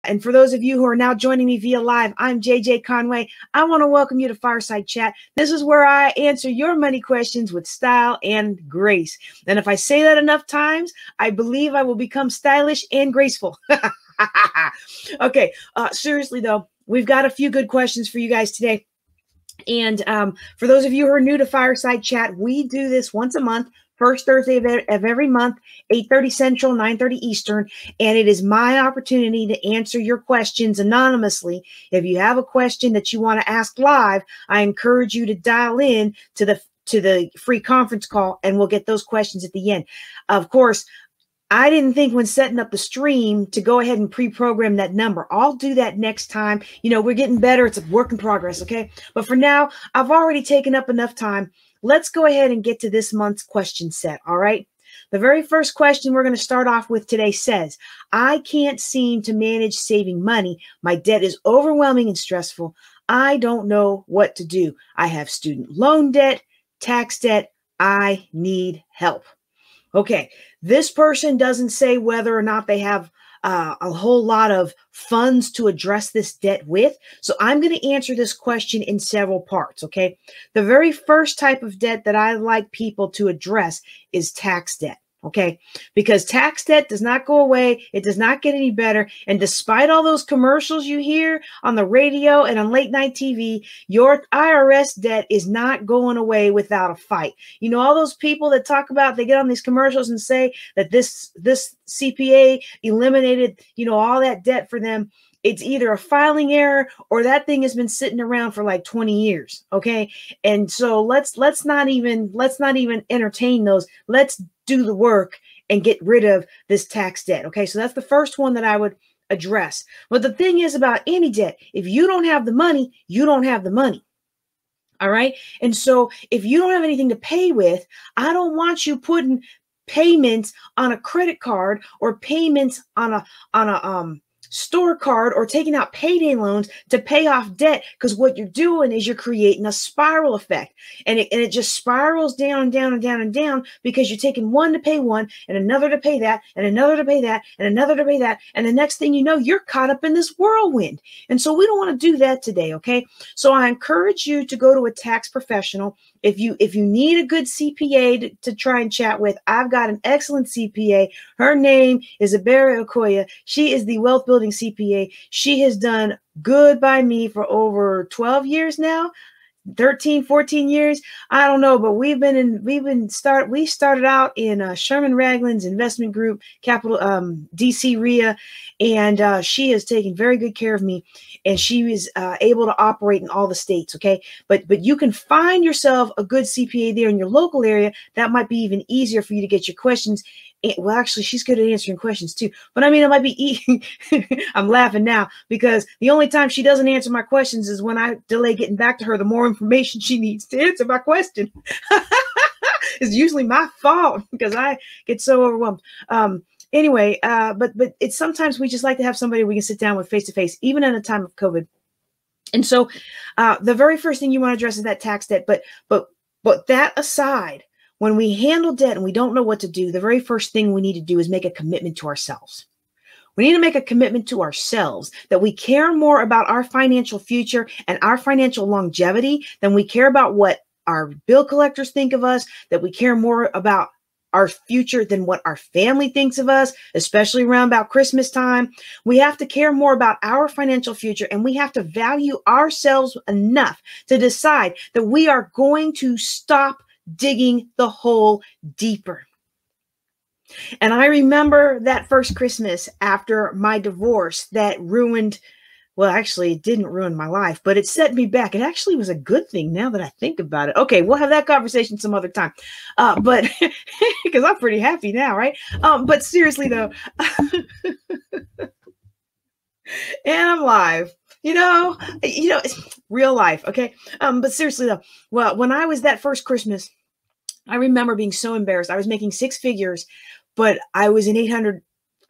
And for those of you who are now joining me via live, I'm JJ Conway. I want to welcome you to Fireside Chat. This is where I answer your money questions with style and grace. And if I say that enough times, I believe I will become stylish and graceful. Okay, seriously though, we've got a few good questions for you guys today. And for those of you who are new to Fireside Chat, we do this once a month, first Thursday of every month, 8:30 Central, 9:30 Eastern. And it is my opportunity to answer your questions anonymously. If you have a question that you want to ask live, I encourage you to dial in to the free conference call, and we'll get those questions at the end. Of course, I didn't think when setting up the stream to go ahead and pre-program that number. I'll do that next time. You know, we're getting better. It's a work in progress, okay? But for now, I've already taken up enough time. Let's go ahead and get to this month's question set, all right? The very first question we're going to start off with today says, I can't seem to manage saving money. My debt is overwhelming and stressful. I don't know what to do. I have student loan debt, tax debt. I need help. Okay, this person doesn't say whether or not they have a whole lot of funds to address this debt with. So I'm going to answer this question in several parts, okay? The very first type of debt that I like people to address is tax debt, okay? Because tax debt does not go away. It does not get any better. And despite all those commercials you hear on the radio and on late night TV, your IRS debt is not going away without a fight. You know, all those people that talk about, they get on these commercials and say that this CPA eliminated, you know, all that debt for them. It's either a filing error or that thing has been sitting around for like 20 years. Okay. And so let's not even entertain those. Let's do the work and get rid of this tax debt. Okay. So that's the first one that I would address. But the thing is about any debt, if you don't have the money, you don't have the money. All right. And so if you don't have anything to pay with, I don't want you putting payments on a credit card or payments on a store card or taking out payday loans to pay off debt, because what you're doing is you're creating a spiral effect, and it just spirals down and down and down and down, because you're taking one to pay one and another to pay that and another to pay that and another to pay that, and the next thing you know, you're caught up in this whirlwind. And so we don't want to do that today. Okay, so I encourage you to go to a tax professional. If you need a good CPA to try and chat with, I've got an excellent CPA. Her name is Abera Okoye. She is the wealth building CPA. She has done good by me for over 12 years now, 13, 14 years. I don't know, but we started out in Sherman Ragland's investment group, Capital, DC RIA, and she has taken very good care of me, and she was able to operate in all the states. Okay. But you can find yourself a good CPA there in your local area. That might be even easier for you to get your questions. Well, actually, she's good at answering questions too. But I mean, it might be I'm laughing now, because the only time she doesn't answer my questions is when I delay getting back to her. The more information she needs to answer my question. It's usually my fault because I get so overwhelmed. Anyway, but it's sometimes we just like to have somebody we can sit down with face to face, even in a time of COVID. And so the very first thing you want to address is that tax debt. But that aside, when we handle debt and we don't know what to do, the very first thing we need to do is make a commitment to ourselves. We need to make a commitment to ourselves that we care more about our financial future and our financial longevity than we care about what our bill collectors think of us, that we care more about our future than what our family thinks of us, especially around about Christmas time. We have to care more about our financial future, and we have to value ourselves enough to decide that we are going to stop digging the hole deeper. And I remember that first Christmas after my divorce that ruined, well, actually, it didn't ruin my life, but it set me back. It actually was a good thing now that I think about it. Okay, we'll have that conversation some other time. But because I'm pretty happy now, right? But seriously, though, and I'm live. You know, it's real life. Okay. But seriously, though, well, when I was that first Christmas, I remember being so embarrassed. I was making six figures, but I was in $800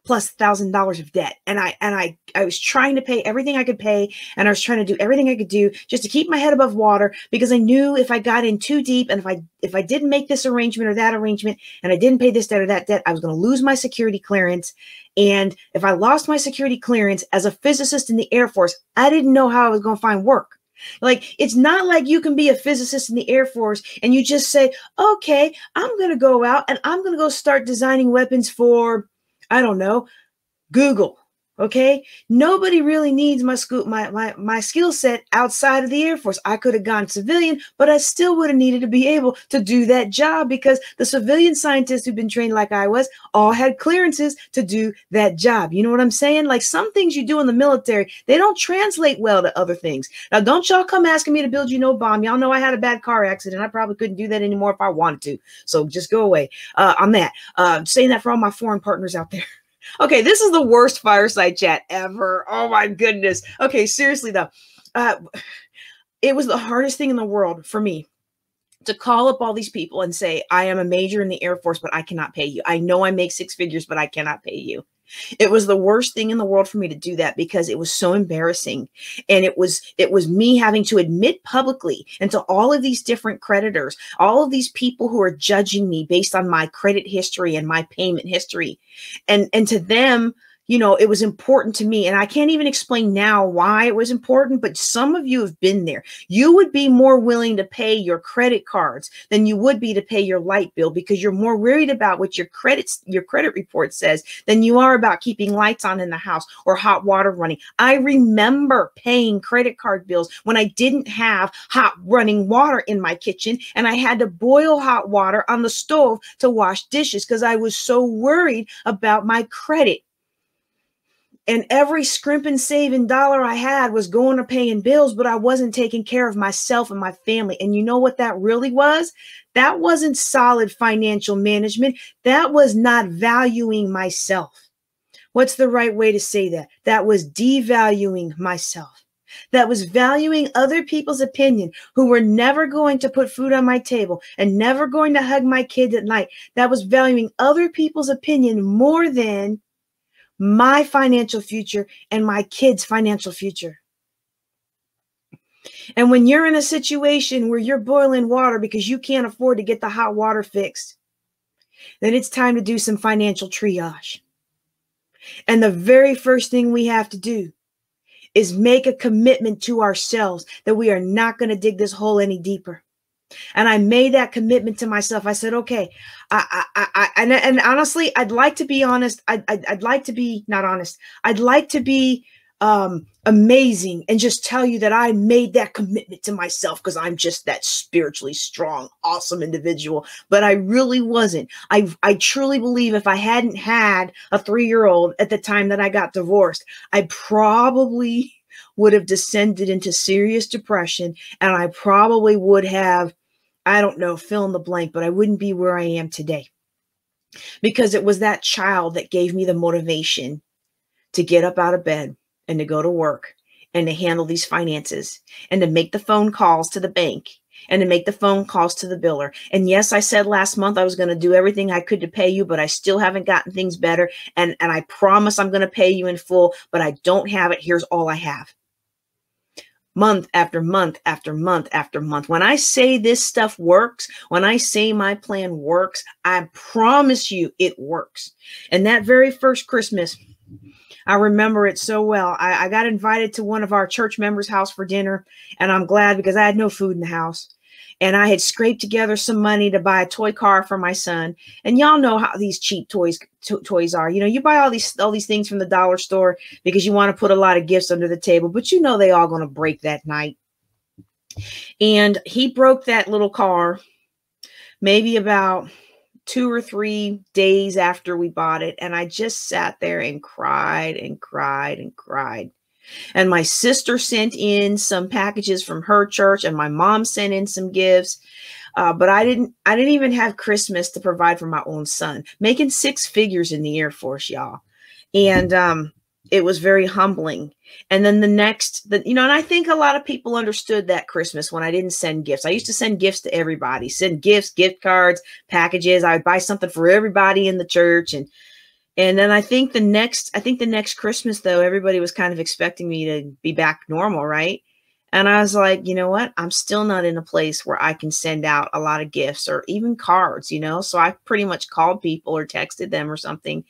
plus $1,000 of debt. And I was trying to pay everything I could pay. And I was trying to do everything I could do just to keep my head above water, because I knew if I got in too deep, and if I didn't make this arrangement or that arrangement, and I didn't pay this debt or that debt, I was going to lose my security clearance. And if I lost my security clearance as a physicist in the Air Force, I didn't know how I was going to find work. Like, it's not like you can be a physicist in the Air Force and you just say, okay, I'm going to go out and I'm going to go start designing weapons for, I don't know, Google. Okay. Nobody really needs my skill set outside of the Air Force. I could have gone civilian, but I still would have needed to be able to do that job, because the civilian scientists who've been trained like I was all had clearances to do that job. You know what I'm saying? Like, some things you do in the military, they don't translate well to other things. Now, don't y'all come asking me to build you no bomb. Y'all know I had a bad car accident. I probably couldn't do that anymore if I wanted to. So just go away on that. Saying that for all my foreign partners out there. Okay, this is the worst fireside chat ever. Oh my goodness. Okay, seriously though, it was the hardest thing in the world for me to call up all these people and say, I am a major in the Air Force, but I cannot pay you. I know I make 6 figures, but I cannot pay you. It was the worst thing in the world for me to do that, because it was so embarrassing. And it was me having to admit publicly, and to all of these different creditors, all of these people who are judging me based on my credit history and my payment history. And to them, you know, it was important to me. And I can't even explain now why it was important, but some of you have been there. You would be more willing to pay your credit cards than you would be to pay your light bill, because you're more worried about what your credit report says than you are about keeping lights on in the house or hot water running. I remember paying credit card bills when I didn't have hot running water in my kitchen, and I had to boil hot water on the stove to wash dishes because I was so worried about my credit. And every scrimping saving dollar I had was going to paying bills, but I wasn't taking care of myself and my family. And you know what that really was? That wasn't solid financial management. That was not valuing myself. What's the right way to say that? That was devaluing myself. That was valuing other people's opinion, who were never going to put food on my table and never going to hug my kids at night. That was valuing other people's opinion more than my financial future and my kids' financial future. And when you're in a situation where you're boiling water because you can't afford to get the hot water fixed, then it's time to do some financial triage. And the very first thing we have to do is make a commitment to ourselves that we are not going to dig this hole any deeper. And I made that commitment to myself. I said, okay, and honestly, I'd like to be honest. I'd like to be not honest. I'd like to be amazing and just tell you that I made that commitment to myself because I'm just that spiritually strong, awesome individual. But I really wasn't. I truly believe if I hadn't had a 3-year-old at the time that I got divorced, I probably would have descended into serious depression, and I probably would have, I don't know, fill in the blank, but I wouldn't be where I am today, because it was that child that gave me the motivation to get up out of bed and to go to work and to handle these finances and to make the phone calls to the bank and to make the phone calls to the biller. And yes, I said last month I was going to do everything I could to pay you, but I still haven't gotten things better. And I promise I'm going to pay you in full, but I don't have it. Here's all I have. Month after month after month after month. When I say this stuff works, when I say my plan works, I promise you it works. And that very first Christmas, I remember it so well. I got invited to one of our church members' house for dinner, and I'm glad because I had no food in the house. And I had scraped together some money to buy a toy car for my son. And y'all know how these cheap toys are. You know, you buy all these things from the dollar store because you want to put a lot of gifts under the table, but you know they all going to break that night. And he broke that little car maybe about 2 or 3 days after we bought it. And I just sat there and cried and cried and cried. And my sister sent in some packages from her church, and my mom sent in some gifts. But I didn't even have Christmas to provide for my own son, making 6 figures in the Air Force, y'all. And it was very humbling. And then and I think a lot of people understood that Christmas when I didn't send gifts. I used to send gifts to everybody, send gifts, gift cards, packages. I would buy something for everybody in the church. And then I think the next Christmas though, everybody was kind of expecting me to be back normal, right? And I was like, you know what? I'm still not in a place where I can send out a lot of gifts or even cards, you know? So I pretty much called people or texted them or something.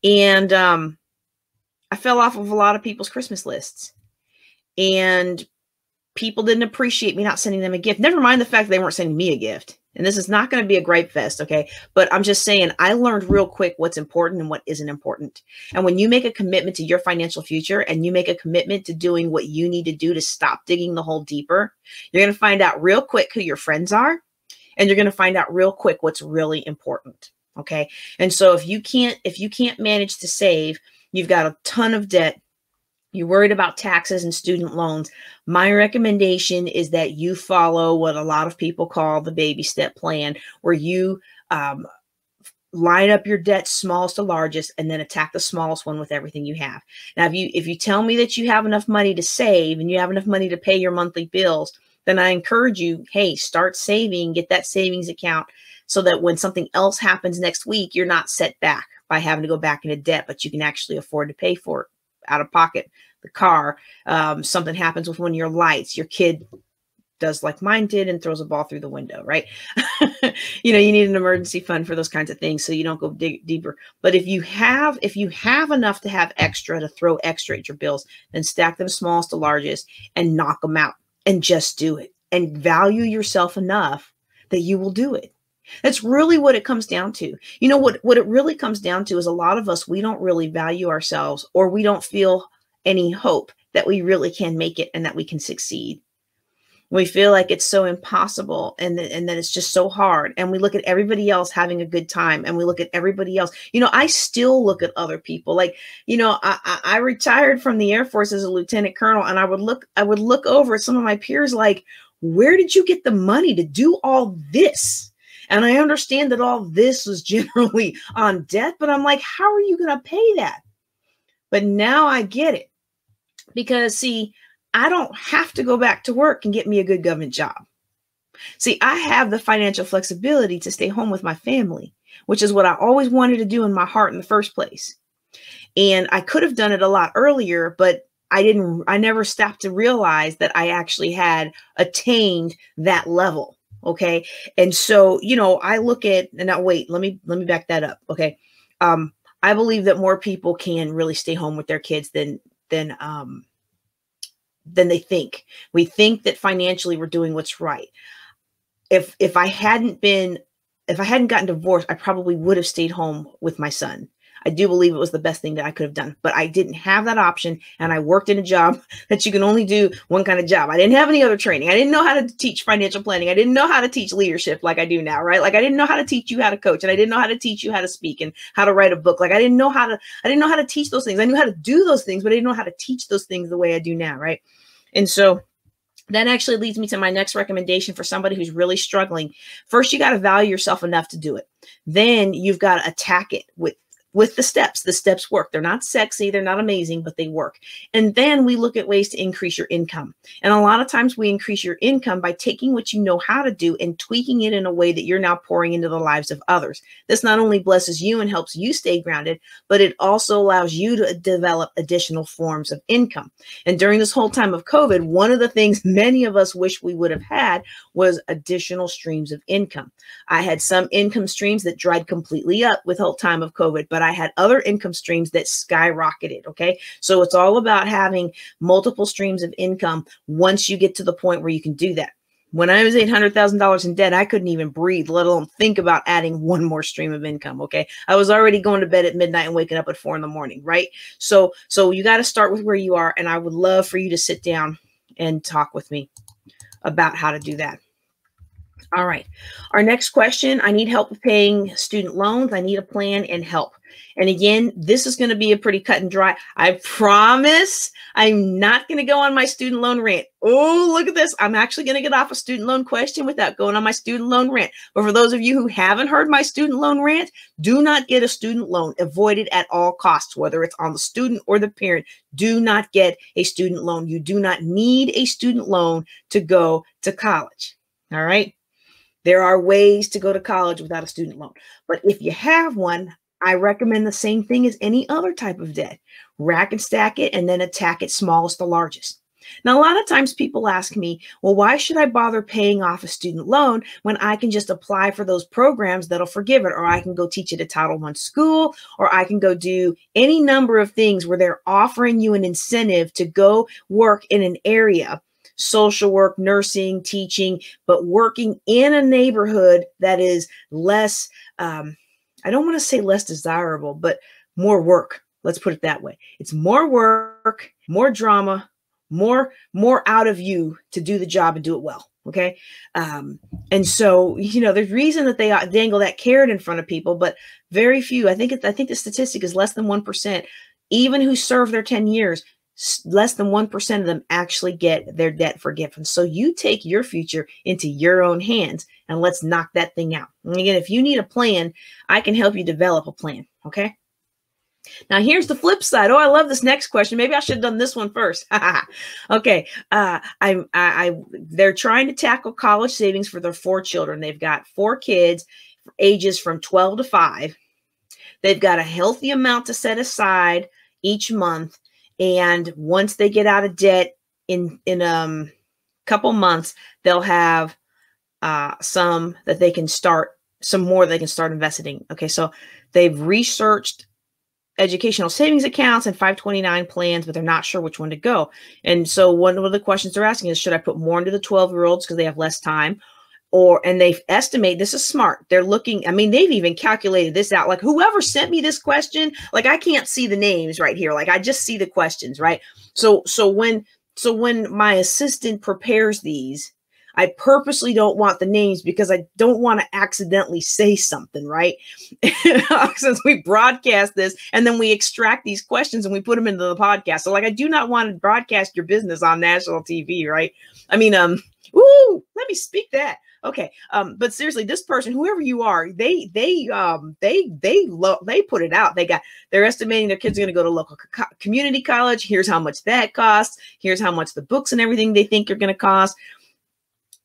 And I fell off of a lot of people's Christmas lists. And people didn't appreciate me not sending them a gift. Never mind the fact that they weren't sending me a gift. And this is not going to be a gripe fest, okay? But I'm just saying, I learned real quick what's important and what isn't important. And when you make a commitment to your financial future and you make a commitment to doing what you need to do to stop digging the hole deeper, you're going to find out real quick who your friends are. And you're going to find out real quick what's really important, okay? And so if you can't manage to save, you've got a ton of debt, you're worried about taxes and student loans, my recommendation is that you follow what a lot of people call the baby step plan, where you line up your debt smallest to largest and then attack the smallest one with everything you have. Now, if you tell me that you have enough money to save and you have enough money to pay your monthly bills, then I encourage you, hey, start saving, get that savings account so that when something else happens next week, you're not set back by having to go back into debt, but you can actually afford to pay for it out of pocket. The car, something happens with one of your lights, your kid does like mine did and throws a ball through the window, right? You know, you need an emergency fund for those kinds of things so you don't go deeper. But if you have enough to have extra, to throw extra at your bills, then stack them smallest to largest and knock them out and just do it and value yourself enough that you will do it. That's really what it comes down to. You know, what it really comes down to is a lot of us, we don't really value ourselves, or we don't feel any hope that we really can make it and that we can succeed. We feel like it's so impossible and that it's just so hard. And we look at everybody else having a good time and we look at everybody else. You know, I still look at other people like, you know, I retired from the Air Force as a lieutenant colonel, and I would look over at some of my peers like, where did you get the money to do all this? And I understand that all this was generally on debt, but I'm like, how are you going to pay that? But now I get it, because see, I don't have to go back to work and get me a good government job. See, I have the financial flexibility to stay home with my family, which is what I always wanted to do in my heart in the first place. And I could have done it a lot earlier, but I never stopped to realize that I actually had attained that level. Okay. And so, you know, I look at, and now wait, let me back that up. Okay. I believe that more people can really stay home with their kids than they think. We think that financially we're doing what's right. If I hadn't gotten divorced, I probably would have stayed home with my son. I do believe it was the best thing that I could have done, but I didn't have that option. And I worked in a job that you can only do one kind of job. I didn't have any other training. I didn't know how to teach financial planning. I didn't know how to teach leadership like I do now, right? Like I didn't know how to teach you how to coach, and I didn't know how to teach you how to speak and how to write a book. Like I didn't know how to teach those things. I knew how to do those things, but I didn't know how to teach those things the way I do now, right? And so that actually leads me to my next recommendation for somebody who's really struggling. First, you got to value yourself enough to do it. Then you've got to attack it with the steps. The steps work. They're not sexy. They're not amazing, but they work. And then we look at ways to increase your income. And a lot of times we increase your income by taking what you know how to do and tweaking it in a way that you're now pouring into the lives of others. This not only blesses you and helps you stay grounded, but it also allows you to develop additional forms of income. And during this whole time of COVID, one of the things many of us wish we would have had was additional streams of income. I had some income streams that dried completely up with the whole time of COVID, but I had other income streams that skyrocketed. Okay. So it's all about having multiple streams of income once you get to the point where you can do that. When I was $800,000 in debt, I couldn't even breathe, let alone think about adding one more stream of income. Okay. I was already going to bed at midnight and waking up at 4 a.m, right? So you got to start with where you are. And I would love for you to sit down and talk with me about how to do that. All right. Our next question, I need help with paying student loans. I need a plan and help. And again, this is going to be a pretty cut and dry. I promise I'm not going to go on my student loan rant. Oh, look at this. I'm actually going to get off a student loan question without going on my student loan rant. But for those of you who haven't heard my student loan rant, do not get a student loan. Avoid it at all costs, whether it's on the student or the parent. Do not get a student loan. You do not need a student loan to go to college. All right. There are ways to go to college without a student loan. But if you have one, I recommend the same thing as any other type of debt. Rack and stack it and then attack it smallest to largest. Now, a lot of times people ask me, well, why should I bother paying off a student loan when I can just apply for those programs that'll forgive it? Or I can go teach at a Title I school, or I can go do any number of things where they're offering you an incentive to go work in an area, social work, nursing, teaching, but working in a neighborhood that is less, I don't want to say less desirable, but more work. Let's put it that way. It's more work, more drama, more out of you to do the job and do it well. Okay. And so, there's reason that they dangle that carrot in front of people, but very few, I think the statistic is less than 1%, even who serve their 10 years, less than 1% of them actually get their debt forgiven. So you take your future into your own hands and let's knock that thing out. And again, if you need a plan, I can help you develop a plan. Okay. Now here's the flip side. Oh, I love this next question. Maybe I should have done this one first. Okay. They're trying to tackle college savings for their 4 children. They've got 4 kids, ages from 12 to 5. They've got a healthy amount to set aside each month. And once they get out of debt in a couple months, they'll have some more they can start investing. Okay. So they've researched educational savings accounts and 529 plans, but they're not sure which one to go. And so one of the questions they're asking is, should I put more into the 12-year-olds because they have less time? And they estimate, this is smart. They're looking, they've even calculated this out. Like whoever sent me this question, like I can't see the names right here. Like I just see the questions, right? So when my assistant prepares these, I purposely don't want the names because I don't want to accidentally say something, right? Since we broadcast this and then we extract these questions and we put them into the podcast. So like, I do not want to broadcast your business on national TV, right? Ooh, let me speak that. Okay. But seriously, this person, whoever you are, they put it out. They're estimating their kids are going to go to local community college. Here's how much that costs. Here's how much the books and everything they think are going to cost.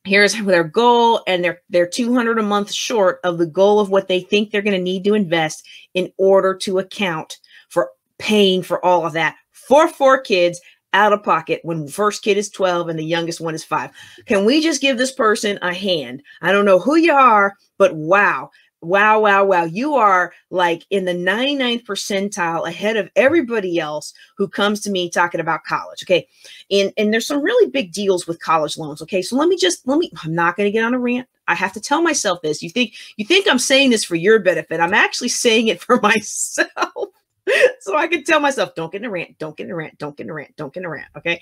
Here's their goal, and they're $200 a month short of the goal of what they think they're going to need to invest in order to account for paying for all of that for 4 kids out of pocket when the first kid is 12 and the youngest one is 5. Can we just give this person a hand? I don't know who you are, but wow. You are like in the 99th percentile ahead of everybody else who comes to me talking about college. Okay. And there's some really big deals with college loans. Okay. So I'm not going to get on a rant. I have to tell myself this. You think I'm saying this for your benefit. I'm actually saying it for myself. So I can tell myself, don't get in a rant, don't get in a rant, don't get in a rant, don't get in a rant. Okay.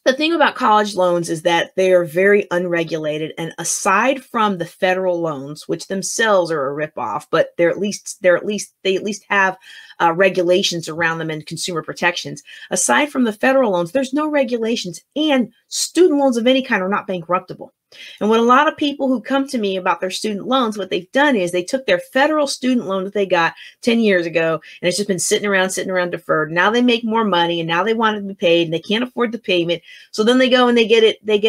The thing about college loans is that they are very unregulated. And aside from the federal loans, which themselves are a ripoff, but they at least have regulations around them and consumer protections. Aside from the federal loans, there's no regulations, and student loans of any kind are not bankruptable. And what a lot of people who come to me about their student loans, what they've done is they took their federal student loan that they got 10 years ago, and it's just been sitting around deferred. Now they make more money, and now they want it to be paid, and they can't afford the payment. So then they go and they get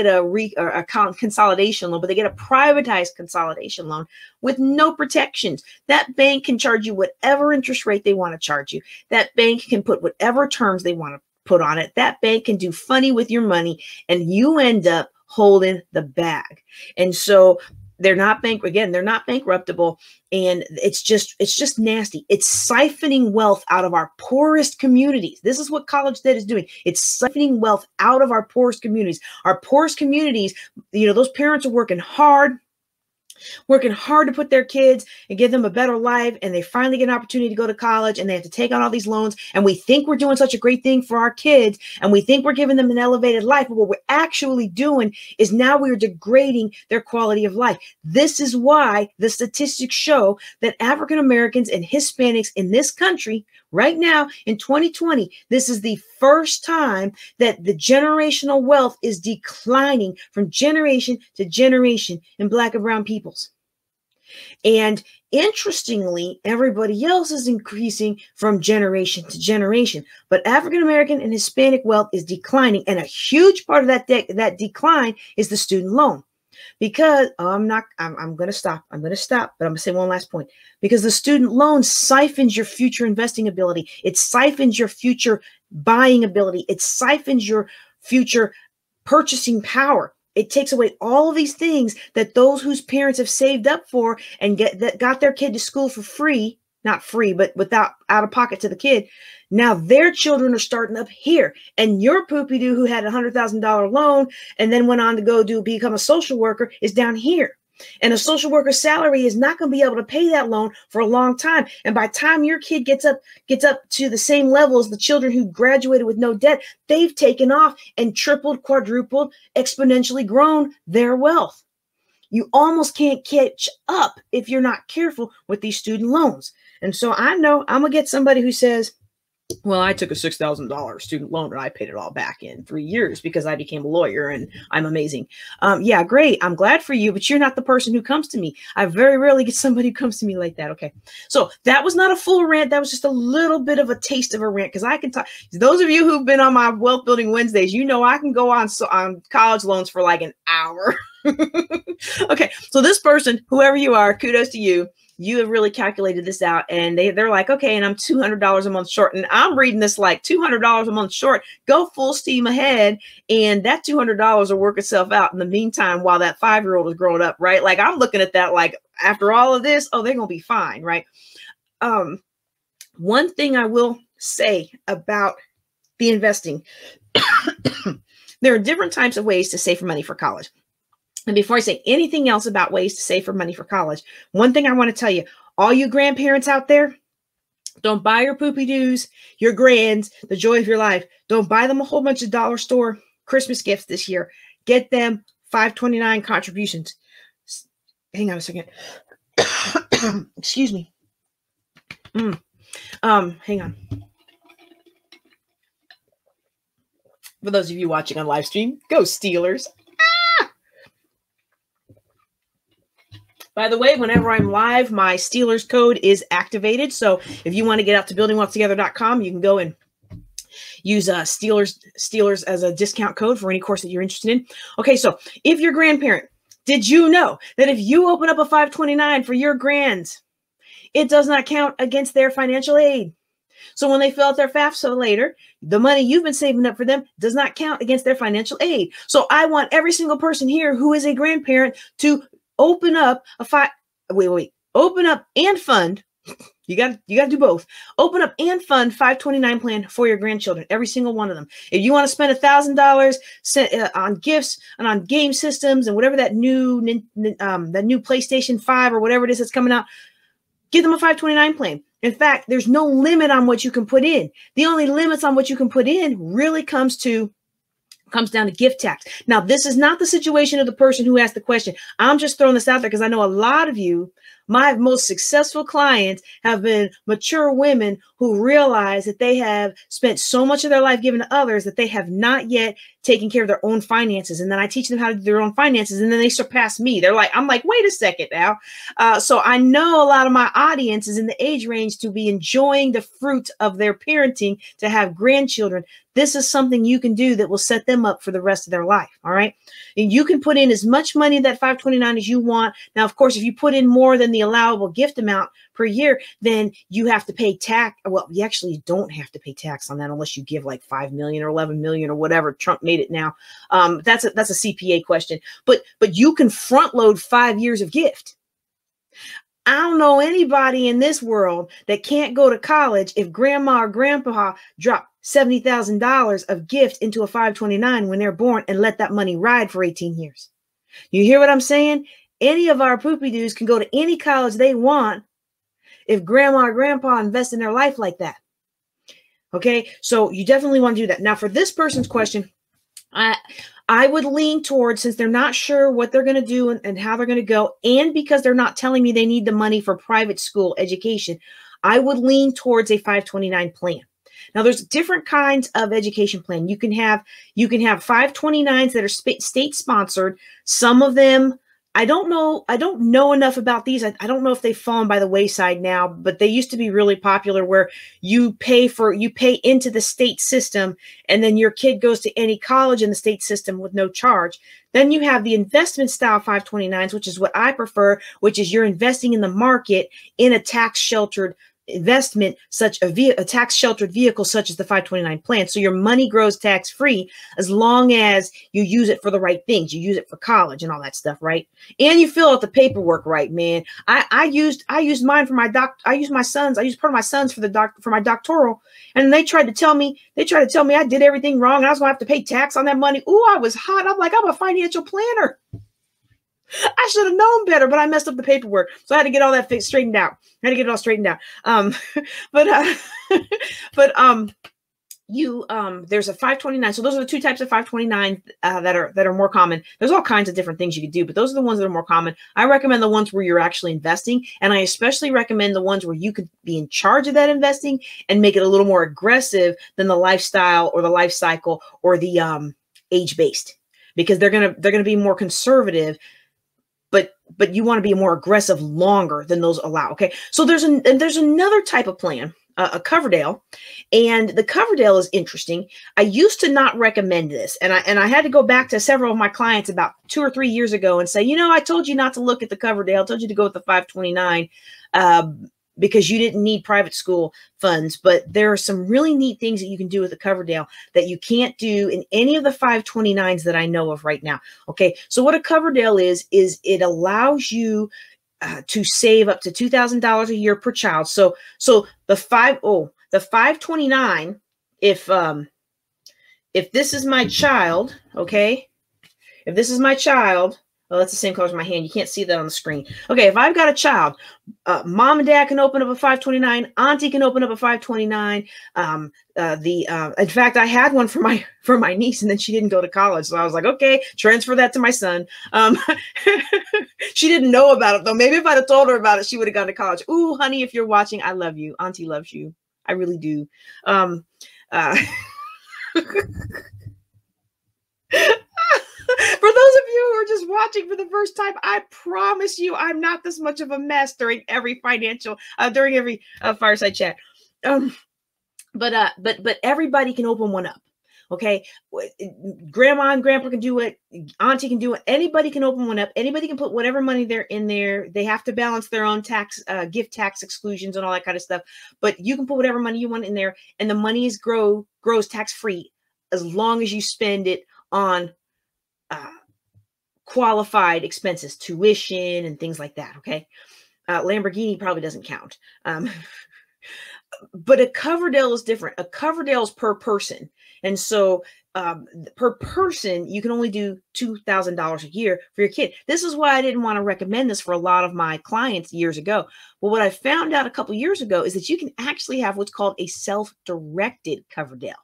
a consolidation loan, but they get a privatized consolidation loan with no protections. That bank can charge you whatever interest rate they want to charge you. That bank can put whatever terms they want to put on it. That bank can do funny with your money, and you end up holding the bag. And so they're not bankruptable, and it's just nasty. It's siphoning wealth out of our poorest communities. This is what college debt is doing. It's siphoning wealth out of our poorest communities. Our poorest communities, those parents are working hard to put their kids and give them a better life. And they finally get an opportunity to go to college, and they have to take on all these loans. And we think we're doing such a great thing for our kids, and we think we're giving them an elevated life. But what we're actually doing is now we're degrading their quality of life. This is why the statistics show that African Americans and Hispanics in this country right now in 2020, this is the first time that the generational wealth is declining from generation to generation in Black and brown peoples. And interestingly, everybody else is increasing from generation to generation, but African American and Hispanic wealth is declining. And a huge part of that decline is the student loan. Because I'm going to stop. I'm going to stop, but I'm going to say one last point. Because the student loan siphons your future investing ability. It siphons your future buying ability. It siphons your future purchasing power. It takes away all of these things that those whose parents have saved up for and got their kid to school for free, not free, but without out of pocket to the kid. Now their children are starting up here, and your poopy-doo who had $100,000 loan and then went on to become a social worker is down here. And a social worker's salary is not going to be able to pay that loan for a long time. And by the time your kid gets up to the same level as the children who graduated with no debt, they've taken off and tripled, quadrupled, exponentially grown their wealth. You almost can't catch up if you're not careful with these student loans. And so I know I'm going to get somebody who says, well, I took a $6,000 student loan and I paid it all back in 3 years because I became a lawyer and I'm amazing. Yeah, great. I'm glad for you, but you're not the person who comes to me. I very rarely get somebody who comes to me like that. Okay. So that was not a full rant. That was just a little bit of a taste of a rant because I can talk. Those of you who've been on my Wealth Building Wednesdays, you know I can go on college loans for like an hour. Okay. So this person, whoever you are, kudos to you. You have really calculated this out, and they're like, okay, and I'm $200 a month short. And I'm reading this like $200 a month short. Go full steam ahead, and that $200 will work itself out in the meantime while that 5-year-old is growing up, right? Like I'm looking at that like after all of this, oh, they're going to be fine, right? One thing I will say about the investing, there are different types of ways to save for money for college. And before I say anything else about ways to save for money for college, one thing I want to tell you, all you grandparents out there, don't buy your poopy-doos, your grands, the joy of your life. Don't buy them a whole bunch of dollar store Christmas gifts this year. Get them $5.29 contributions. Hang on a second. Excuse me. Hang on. For those of you watching on live stream, go Steelers. By the way, whenever I'm live, my Steelers code is activated. So if you want to get out to buildingwealthtogether.com, you can go and use Steelers as a discount code for any course that you're interested in. Okay, so if you're a grandparent, did you know that if you open up a 529 for your grands, it does not count against their financial aid? So when they fill out their FAFSA later, the money you've been saving up for them does not count against their financial aid. So I want every single person here who is a grandparent to open up open up and fund. You got to do both. Open up and fund 529 plan for your grandchildren, every single one of them. If you want to spend $1,000 on gifts and on game systems and whatever that new PlayStation 5 or whatever it is that's coming out, give them a 529 plan. In fact, there's no limit on what you can put in. The only limits on what you can put in really comes down to gift tax. Now, this is not the situation of the person who asked the question. I'm just throwing this out there because I know a lot of you, my most successful clients, have been mature women who realize that they have spent so much of their life giving to others that they have not yet taken care of their own finances. And then I teach them how to do their own finances, and then they surpass me. I'm like, wait a second now. So I know a lot of my audience is in the age range to be enjoying the fruit of their parenting, to have grandchildren. This is something you can do that will set them up for the rest of their life. All right. And you can put in as much money in that 529 as you want. Now, of course, if you put in more than the allowable gift amount per year, then you have to pay tax. Well, you actually don't have to pay tax on that unless you give like 5 million or 11 million or whatever. Trump made it now. That's a CPA question, but you can front load 5 years of gift. I don't know anybody in this world that can't go to college if grandma or grandpa drop $70,000 of gift into a 529 when they're born and let that money ride for 18 years. You hear what I'm saying? Any of our poopy-doos can go to any college they want if grandma or grandpa invest in their life like that. Okay, so you definitely want to do that. Now, for this person's question, I would lean towards, since they're not sure what they're going to do and how they're going to go, and because they're not telling me they need the money for private school education, I would lean towards a 529 plan. Now, there's different kinds of education plan. You can have 529s that are state sponsored. Some of them I don't know. I don't know enough about these. I don't know if they've fallen by the wayside now, but they used to be really popular where you pay into the state system, and then your kid goes to any college in the state system with no charge. Then you have the investment style 529s, which is what I prefer, which is you're investing in the market in a tax sheltered investment, such a tax sheltered vehicle such as the 529 plan. So your money grows tax free as long as you use it for the right things. You use it for college and all that stuff, right? And you fill out the paperwork right, man. I used mine for my I used part of my son's for my doctoral, and they tried to tell me I did everything wrong and I was gonna have to pay tax on that money. Ooh, I was hot. I'm like, I'm a financial planner. I should have known better, but I messed up the paperwork. So I had to get all that straightened out. I had to get it all straightened out. There's a 529. So those are the two types of 529 that are more common. There's all kinds of different things you could do, but those are the ones that are more common. I recommend the ones where you're actually investing, and I especially recommend the ones where you could be in charge of that investing and make it a little more aggressive than the lifestyle or the life cycle or the age-based, because they're gonna be more conservative. But you want to be more aggressive longer than those allow. Okay. So there's another type of plan, a Coverdale, and the Coverdale is interesting. I used to not recommend this, and I had to go back to several of my clients about 2 or 3 years ago and say, I told you not to look at the Coverdale. I told you to go with the 529 because you didn't need private school funds. But there are some really neat things that you can do with the Coverdale that you can't do in any of the 529s that I know of right now. Okay, so what a Coverdale is it allows you to save up to $2,000 a year per child. So the 529, if this is my child, okay, if this is my child. Well, that's the same color as my hand. You can't see that on the screen. Okay, if I've got a child, mom and dad can open up a 529. Auntie can open up a 529. In fact, I had one for my niece, and then she didn't go to college, so I was like, okay, transfer that to my son. She didn't know about it though. Maybe if I'd have told her about it, she would have gone to college. Ooh, honey, if you're watching, I love you. Auntie loves you. I really do. For those of you who are just watching for the first time, I promise you I'm not this much of a mess during every fireside chat. But everybody can open one up. Okay. Grandma and grandpa can do it. Auntie can do it. Anybody can open one up. Anybody can put whatever money they're in there. They have to balance their own gift tax exclusions and all that kind of stuff. But you can put whatever money you want in there, and the money grows tax free as long as you spend it on qualified expenses, tuition and things like that. Okay. Lamborghini probably doesn't count. But a Coverdale is different. A Coverdale is per person. And so per person, you can only do $2,000 a year for your kid. This is why I didn't want to recommend this for a lot of my clients years ago. Well, what I found out a couple years ago is that you can actually have what's called a self-directed Coverdale.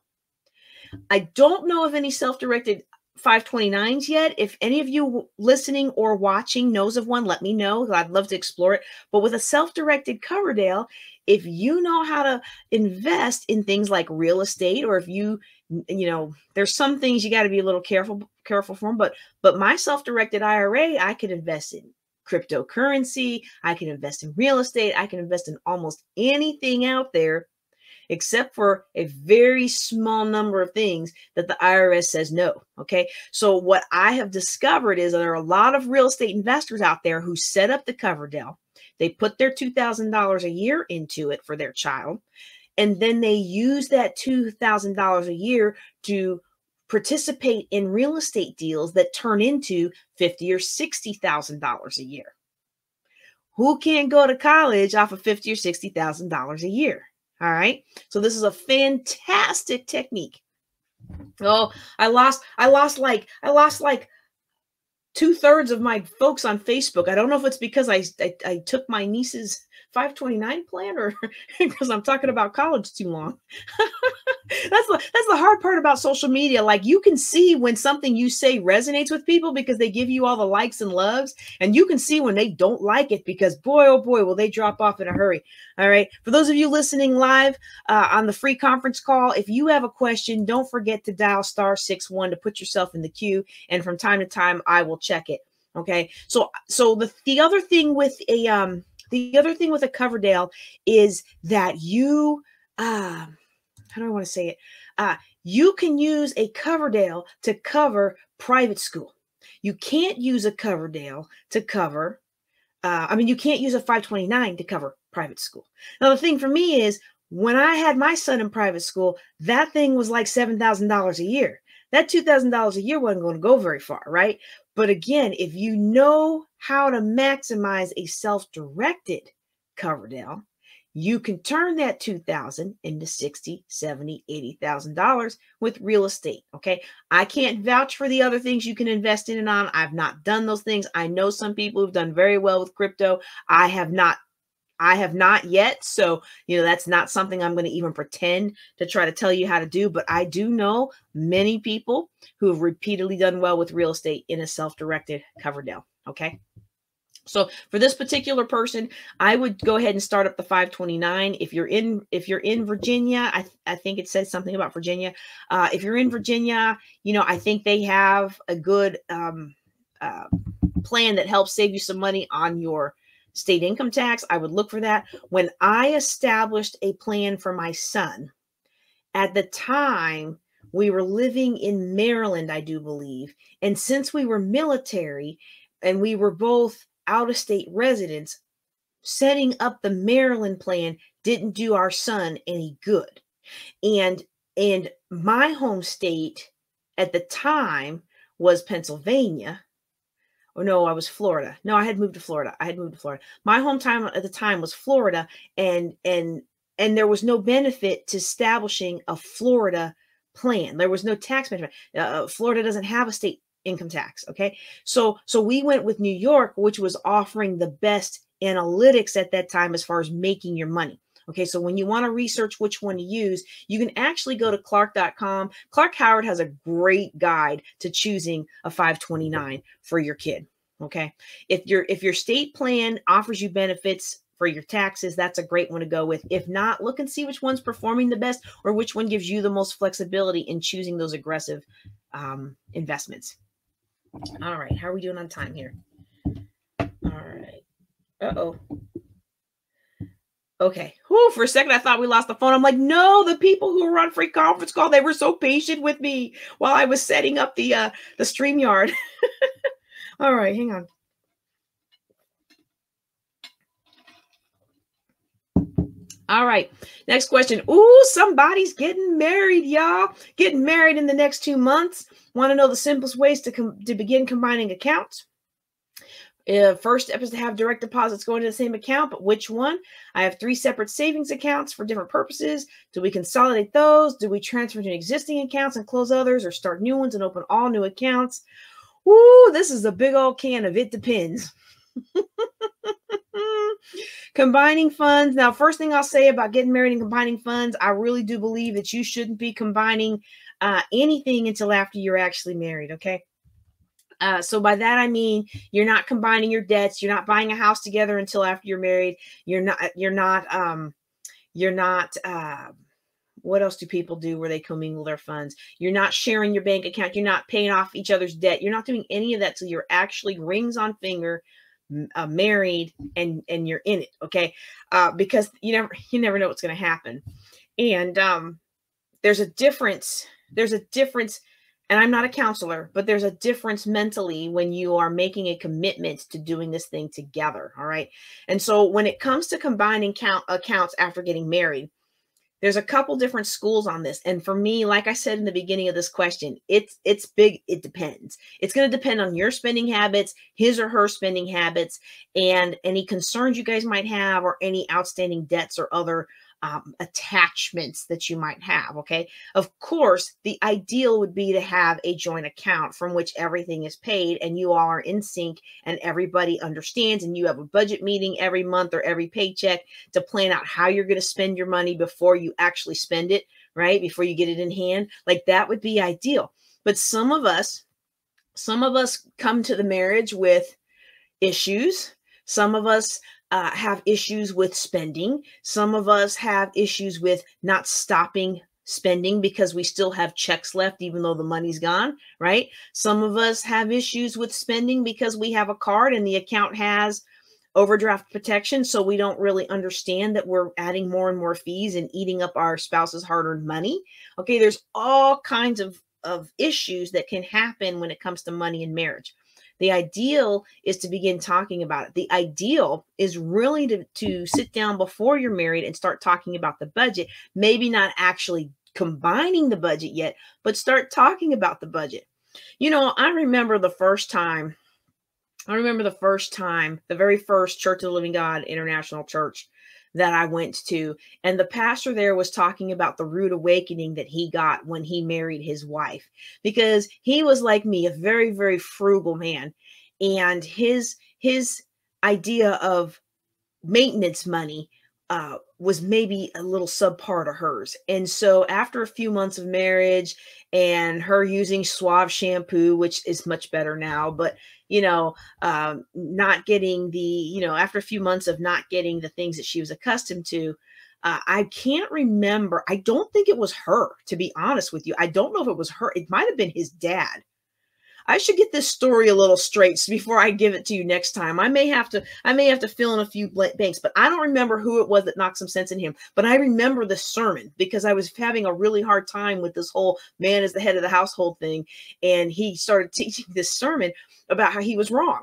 I don't know of any self-directed 529s yet. If any of you listening or watching knows of one, let me know. I'd love to explore it. But with a self-directed Coverdale, if you know how to invest in things like real estate, or if there's some things you got to be a little careful for, but my self-directed IRA, I could invest in cryptocurrency, I can invest in real estate, I can invest in almost anything out there, except for a very small number of things that the IRS says no. Okay. So what I have discovered is there are a lot of real estate investors out there who set up the Coverdale. They put their $2,000 a year into it for their child, and then they use that $2,000 a year to participate in real estate deals that turn into $50,000 or $60,000 a year. Who can't go to college off of $50,000 or $60,000 a year? All right. So this is a fantastic technique. Oh, I lost like 2/3 of my folks on Facebook. I don't know if it's because I took my niece's 529 plan or because I'm talking about college too long. That's the hard part about social media. Like, you can see when something you say resonates with people because they give you all the likes and loves, and you can see when they don't like it because boy, oh boy, will they drop off in a hurry. All right. For those of you listening live on the free conference call, if you have a question, don't forget to dial *61 to put yourself in the queue. And from time to time, I will check it. Okay. So the other thing with a Coverdale is that you, how do I want to say it? You can use a Coverdale to cover private school. You can't use a Coverdale to cover, you can't use a 529 to cover private school. Now, the thing for me is when I had my son in private school, that thing was like $7,000 a year. That $2,000 a year wasn't going to go very far, right? But again, if you know how to maximize a self-directed Coverdale, you can turn that $2,000 into $60,000, $70,000, $80,000 with real estate. Okay. I can't vouch for the other things you can invest in and on. I've not done those things. I know some people who've done very well with crypto. I have not yet. So, that's not something I'm going to even pretend to try to tell you how to do. But I do know many people who have repeatedly done well with real estate in a self-directed Coverdale. Okay. So for this particular person, I would go ahead and start up the 529. If you're in Virginia, I think it says something about Virginia. If you're in Virginia, I think they have a good plan that helps save you some money on your state income tax. I would look for that. When I established a plan for my son, at the time we were living in Maryland, I do believe. And since we were military and we were both out-of-state residents, setting up the Maryland plan didn't do our son any good. And my home state at the time was Pennsylvania. Or no, I was Florida. No, I had moved to Florida. My hometown at the time was Florida, and there was no benefit to establishing a Florida plan. There was no tax benefit. Florida doesn't have a state income tax. Okay. So we went with New York, which was offering the best analytics at that time as far as making your money. Okay. So when you want to research which one to use, you can actually go to clark.com. Clark Howard has a great guide to choosing a 529 for your kid. Okay. If your state plan offers you benefits for your taxes, that's a great one to go with. If not, look and see which one's performing the best or which one gives you the most flexibility in choosing those aggressive investments. All right. How are we doing on time here? All right. Uh-oh. Okay. Whew, for a second, I thought we lost the phone. I'm like, no, the people who were on free conference call, they were so patient with me while I was setting up the StreamYard. All right. Hang on. All right. Next question. Ooh, somebody's getting married, y'all. Getting married in the next 2 months. Want to know the simplest ways to begin combining accounts? First step is to have direct deposits going to the same account, but which one? I have 3 separate savings accounts for different purposes. Do we consolidate those? Do we transfer to existing accounts and close others, or start new ones and open all new accounts? Ooh, this is a big old can of it depends. Combining funds. Now, first thing I'll say about getting married and combining funds, I really do believe that you shouldn't be combining anything until after you're actually married. Okay. So by that, I mean, you're not combining your debts. You're not buying a house together until after you're married. What else do people do where they commingle their funds? You're not sharing your bank account. You're not paying off each other's debt. You're not doing any of that till you're actually rings on finger, married, and you're in it. Okay. Because you never know what's going to happen. And there's a difference. And I'm not a counselor, but there's a difference mentally when you are making a commitment to doing this thing together. All right. And so when it comes to combining accounts after getting married, there's a couple different schools on this. And for me, like I said in the beginning of this question, it's big. It depends. It's going to depend on your spending habits, his or her spending habits, and any concerns you guys might have, or any outstanding debts or other attachments that you might have. Okay. Of course, the ideal would be to have a joint account from which everything is paid and you all are in sync and everybody understands, and you have a budget meeting every month or every paycheck to plan out how you're going to spend your money before you actually spend it, right? Before you get it in hand. Like that would be ideal. But some of us come to the marriage with issues. Some of us have issues with spending. Some of us have issues with not stopping spending because we still have checks left, even though the money's gone, right? Some of us have issues with spending because we have a card and the account has overdraft protection. So we don't really understand that we're adding more and more fees and eating up our spouse's hard-earned money. Okay, there's all kinds of issues that can happen when it comes to money in marriage. The ideal is to begin talking about it. The ideal is really to sit down before you're married and start talking about the budget, maybe not actually combining the budget yet, but start talking about the budget. I remember the very first Church of the Living God International Church that I went to. And the pastor there was talking about the rude awakening that he got when he married his wife, because he was like me, a very, very frugal man. And his idea of maintenance money was maybe a little subpar to hers. And so after a few months of marriage and her using Suave shampoo, which is much better now, but not getting after a few months of not getting the things that she was accustomed to, I can't remember. I don't think it was her, to be honest with you. I don't know if it was her. It might have been his dad. I should get this story a little straight before I give it to you next time. I may have to fill in a few blanks, but I don't remember who it was that knocked some sense in him. But I remember the sermon because I was having a really hard time with this whole man is the head of the household thing. And he started teaching this sermon about how he was wrong.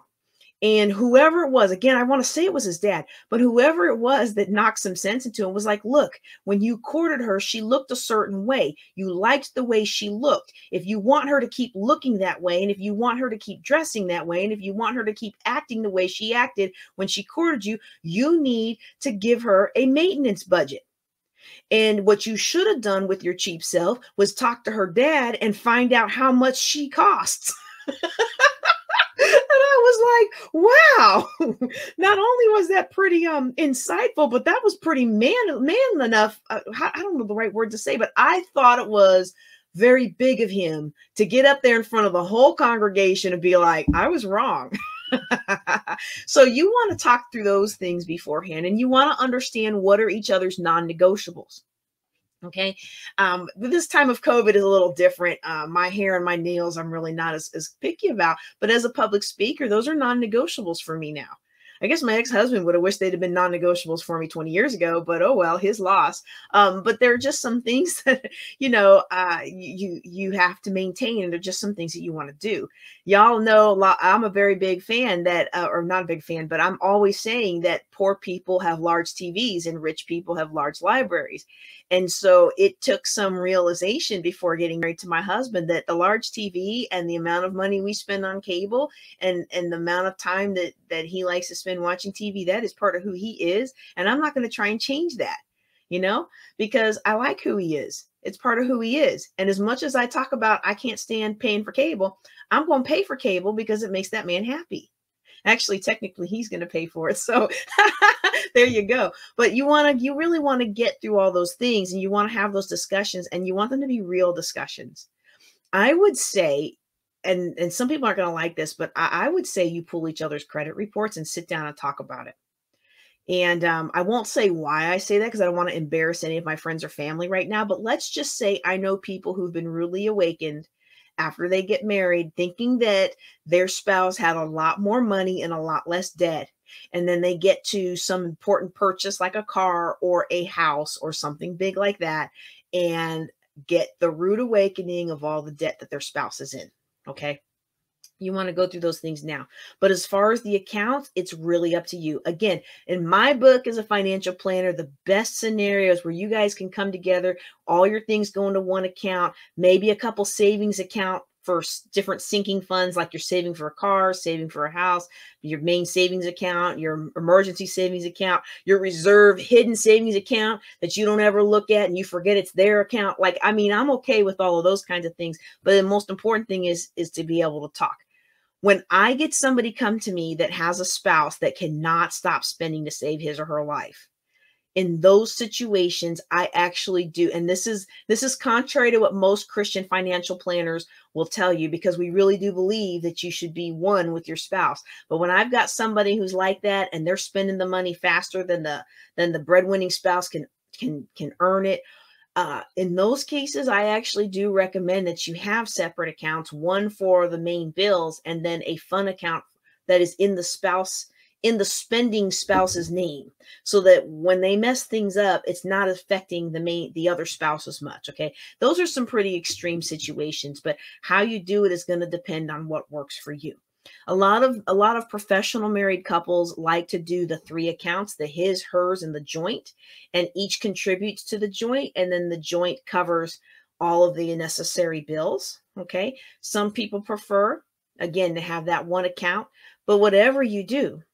And whoever it was, again, I want to say it was his dad, but whoever it was that knocked some sense into him was like, look, when you courted her, she looked a certain way. You liked the way she looked. If you want her to keep looking that way, and if you want her to keep dressing that way, and if you want her to keep acting the way she acted when she courted you, you need to give her a maintenance budget. And what you should have done with your cheap self was talk to her dad and find out how much she costs. And I was like, wow, not only was that pretty insightful, but that was pretty man enough. I don't know the right word to say, but I thought it was very big of him to get up there in front of the whole congregation and be like, I was wrong. So you want to talk through those things beforehand, and you want to understand what are each other's non-negotiables. Okay. This time of COVID is a little different. My hair and my nails, I'm really not as picky about, but as a public speaker, those are non-negotiables for me now. I guess my ex-husband would have wished they'd have been non-negotiables for me 20 years ago, but oh well, his loss. But there are just some things that, you have to maintain, and they're just some things that you want to do. Y'all know I'm a very big fan that, or not a big fan, but I'm always saying that poor people have large TVs and rich people have large libraries. And so it took some realization before getting married to my husband that the large TV and the amount of money we spend on cable and the amount of time that he likes to spend watching TV, that is part of who he is. And I'm not going to try and change that, because I like who he is. It's part of who he is. And as much as I talk about, I can't stand paying for cable, I'm going to pay for cable because it makes that man happy. Actually, technically, he's going to pay for it. So there you go. But you really want to get through all those things, and you want to have those discussions, and you want them to be real discussions. I would say, and some people aren't going to like this, but I would say you pull each other's credit reports and sit down and talk about it. And I won't say why I say that because I don't want to embarrass any of my friends or family right now. But let's just say I know people who've been really awakened after they get married, thinking that their spouse had a lot more money and a lot less debt. And then they get to some important purchase like a car or a house or something big like that and get the rude awakening of all the debt that their spouse is in. Okay. You want to go through those things now. But as far as the accounts, it's really up to you. Again, in my book as a financial planner, the best scenarios where you guys can come together, all your things go into one account, maybe a couple savings account for different sinking funds, like you're saving for a car, saving for a house, your main savings account, your emergency savings account, your reserve hidden savings account that you don't ever look at and you forget it's their account. I'm okay with all of those kinds of things. But the most important thing is to be able to talk. When I get somebody come to me that has a spouse that cannot stop spending to save his or her life, in those situations, I actually do. And this is contrary to what most Christian financial planners will tell you, because we really do believe that you should be one with your spouse. But when I've got somebody who's like that and they're spending the money faster than the breadwinning spouse can earn it, In those cases, I actually do recommend that you have separate accounts, one for the main bills and then a fun account that is in the spending spouse's name, so that when they mess things up, it's not affecting the other spouse as much. Okay. Those are some pretty extreme situations, but how you do it is going to depend on what works for you. A lot of professional married couples like to do the 3 accounts, the his, hers, and the joint, and each contributes to the joint, and then the joint covers all of the necessary bills. Okay. Some people prefer, again, to have that one account, but whatever you do,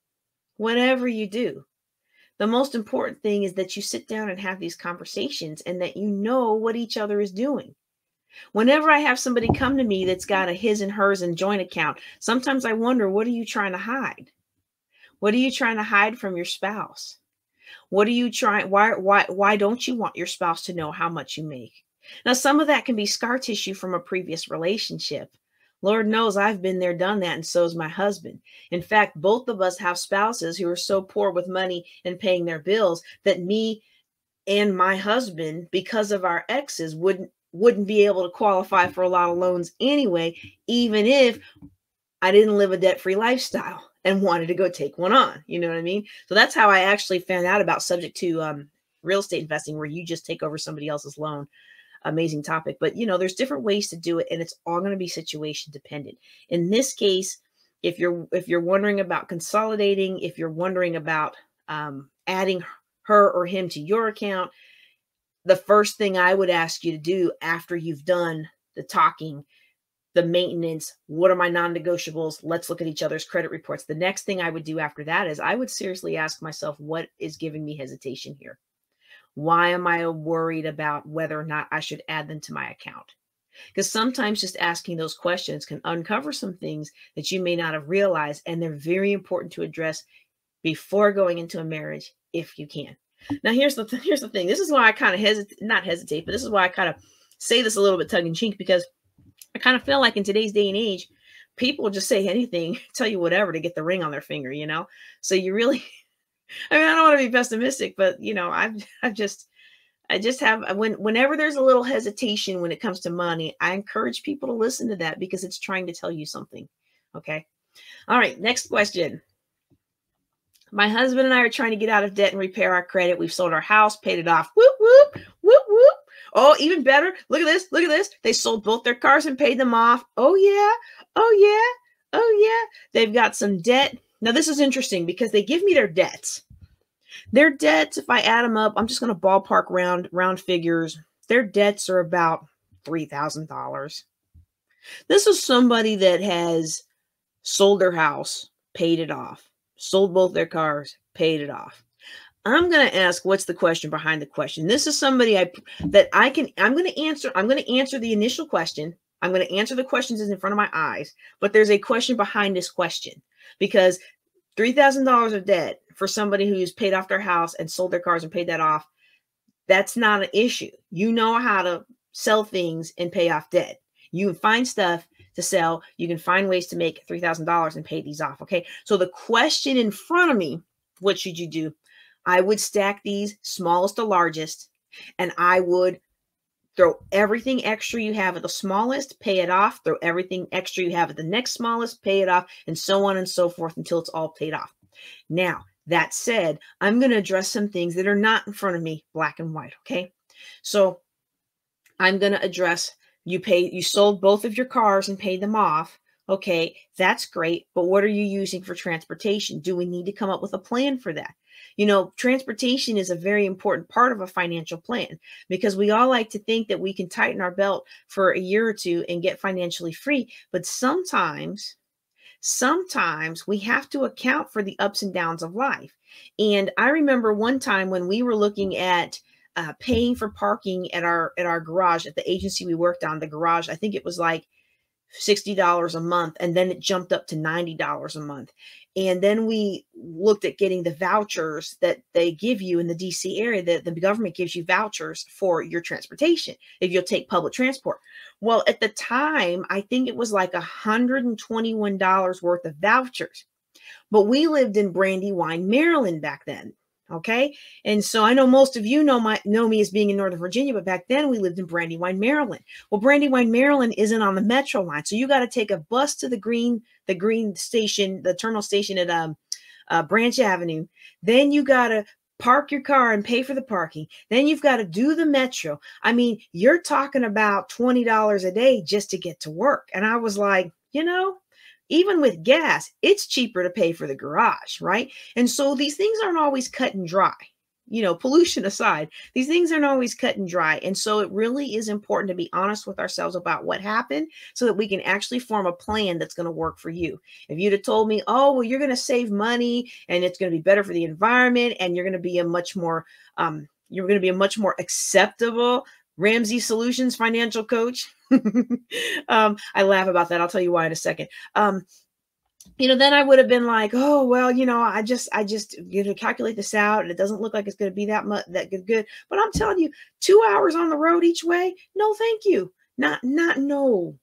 the most important thing is that you sit down and have these conversations and that you know what each other is doing. Whenever I have somebody come to me that's got a his and hers and joint account, sometimes I wonder, what are you trying to hide? What are you trying to hide from your spouse? What are you trying? Why don't you want your spouse to know how much you make? Now, some of that can be scar tissue from a previous relationship. Lord knows I've been there, done that, and so is my husband. In fact, both of us have spouses who are so poor with money and paying their bills that me and my husband, because of our exes, wouldn't be able to qualify for a lot of loans anyway, even if I didn't live a debt-free lifestyle and wanted to go take one on. You know what I mean? So that's how I actually found out about subject to real estate investing, where you just take over somebody else's loan. Amazing topic. But there's different ways to do it, and it's all going to be situation dependent. In this case, if you're wondering about consolidating, if you're wondering about adding her or him to your account, the first thing I would ask you to do after you've done the talking, the maintenance, what are my non-negotiables? Let's look at each other's credit reports. The next thing I would do after that is I would seriously ask myself, what is giving me hesitation here? Why am I worried about whether or not I should add them to my account? Because sometimes just asking those questions can uncover some things that you may not have realized, and they're very important to address before going into a marriage if you can. Now, here's the thing. This is why I kind of not hesitate, but this is why I kind of say this a little bit tongue in cheek, because I kind of feel like in today's day and age, people just say anything, tell you whatever to get the ring on their finger, So you really, I mean, I don't want to be pessimistic, but I just have, whenever there's a little hesitation when it comes to money, I encourage people to listen to that because it's trying to tell you something. Okay. All right. Next question. My husband and I are trying to get out of debt and repair our credit. We've sold our house, paid it off. Whoop, whoop, whoop, whoop. Oh, even better. Look at this. Look at this. They sold both their cars and paid them off. Oh, yeah. Oh, yeah. Oh, yeah. They've got some debt. Now, this is interesting because they give me their debts. Their debts, if I add them up, I'm just going to ballpark round figures. Their debts are about $3,000. This is somebody that has sold their house, paid it off, sold both their cars, paid it off. I'm going to ask, what's the question behind the question? This is somebody I'm going to answer the initial question. I'm going to answer the questions in front of my eyes, but there's a question behind this question, because $3,000 of debt for somebody who's paid off their house and sold their cars and paid that off, that's not an issue. You know how to sell things and pay off debt. You can find stuff to sell. You can find ways to make $3,000 and pay these off. Okay. So the question in front of me, what should you do? I would stack these smallest to largest, and I would throw everything extra you have at the smallest, pay it off, throw everything extra you have at the next smallest, pay it off, and so on and so forth until it's all paid off. Now, that said, I'm going to address some things that are not in front of me, black and white. Okay. So I'm going to address, you sold both of your cars and paid them off. Okay. That's great. But what are you using for transportation? Do we need to come up with a plan for that? Transportation is a very important part of a financial plan, because we all like to think that we can tighten our belt for a year or two and get financially free. But sometimes we have to account for the ups and downs of life. And I remember one time when we were looking at paying for parking at our garage at the agency we worked on, the garage, I think it was like $60 a month. And then it jumped up to $90 a month. And then we looked at getting the vouchers that they give you in the DC area, that the government gives you vouchers for your transportation if you'll take public transport. Well, at the time, I think it was like $121 worth of vouchers. But we lived in Brandywine, Maryland back then. Okay. And so I know most of you know me as being in Northern Virginia, but back then we lived in Brandywine, Maryland. Well, Brandywine, Maryland isn't on the metro line. So you got to take a bus to the green station, the terminal station at Branch Avenue. Then you got to park your car and pay for the parking. Then you've got to do the metro. I mean, you're talking about $20 a day just to get to work. And I was like, even with gas, it's cheaper to pay for the garage, right? And so these things aren't always cut and dry. Pollution aside, these things aren't always cut and dry. And so it really is important to be honest with ourselves about what happened so that we can actually form a plan that's going to work for you. If you'd have told me, oh, well, you're going to save money and it's going to be better for the environment and you're going to be a much more acceptable Ramsey Solutions financial coach. I laugh about that. I'll tell you why in a second. Then I would have been like, oh, well, I just calculate this out and it doesn't look like it's going to be that good. But I'm telling you, 2 hours on the road each way. No, thank you. No.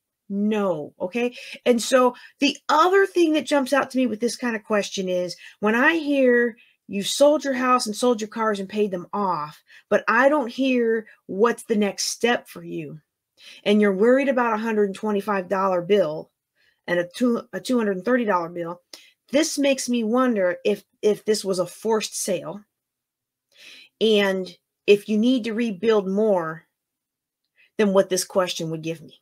Okay. And so the other thing that jumps out to me with this kind of question is when I hear you sold your house and sold your cars and paid them off, but I don't hear what's the next step for you. And you're worried about a $125 bill and a $230 bill. This makes me wonder if this was a forced sale and if you need to rebuild more than what this question would give me.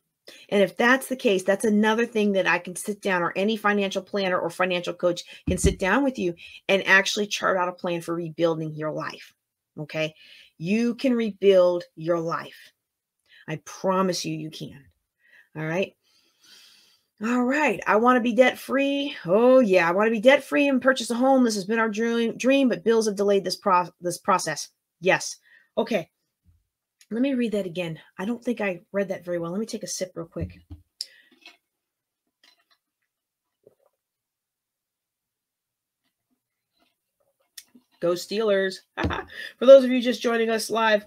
And if that's the case, that's another thing that I can sit down, or any financial planner or financial coach can sit down with you and actually chart out a plan for rebuilding your life. Okay. You can rebuild your life. I promise you can. All right. All right. I want to be debt free. Oh yeah. I want to be debt free and purchase a home. This has been our dream, but bills have delayed this process. Yes. Okay. Let me read that again. I don't think I read that very well. Let me take a sip real quick. Go Steelers. For those of you just joining us live,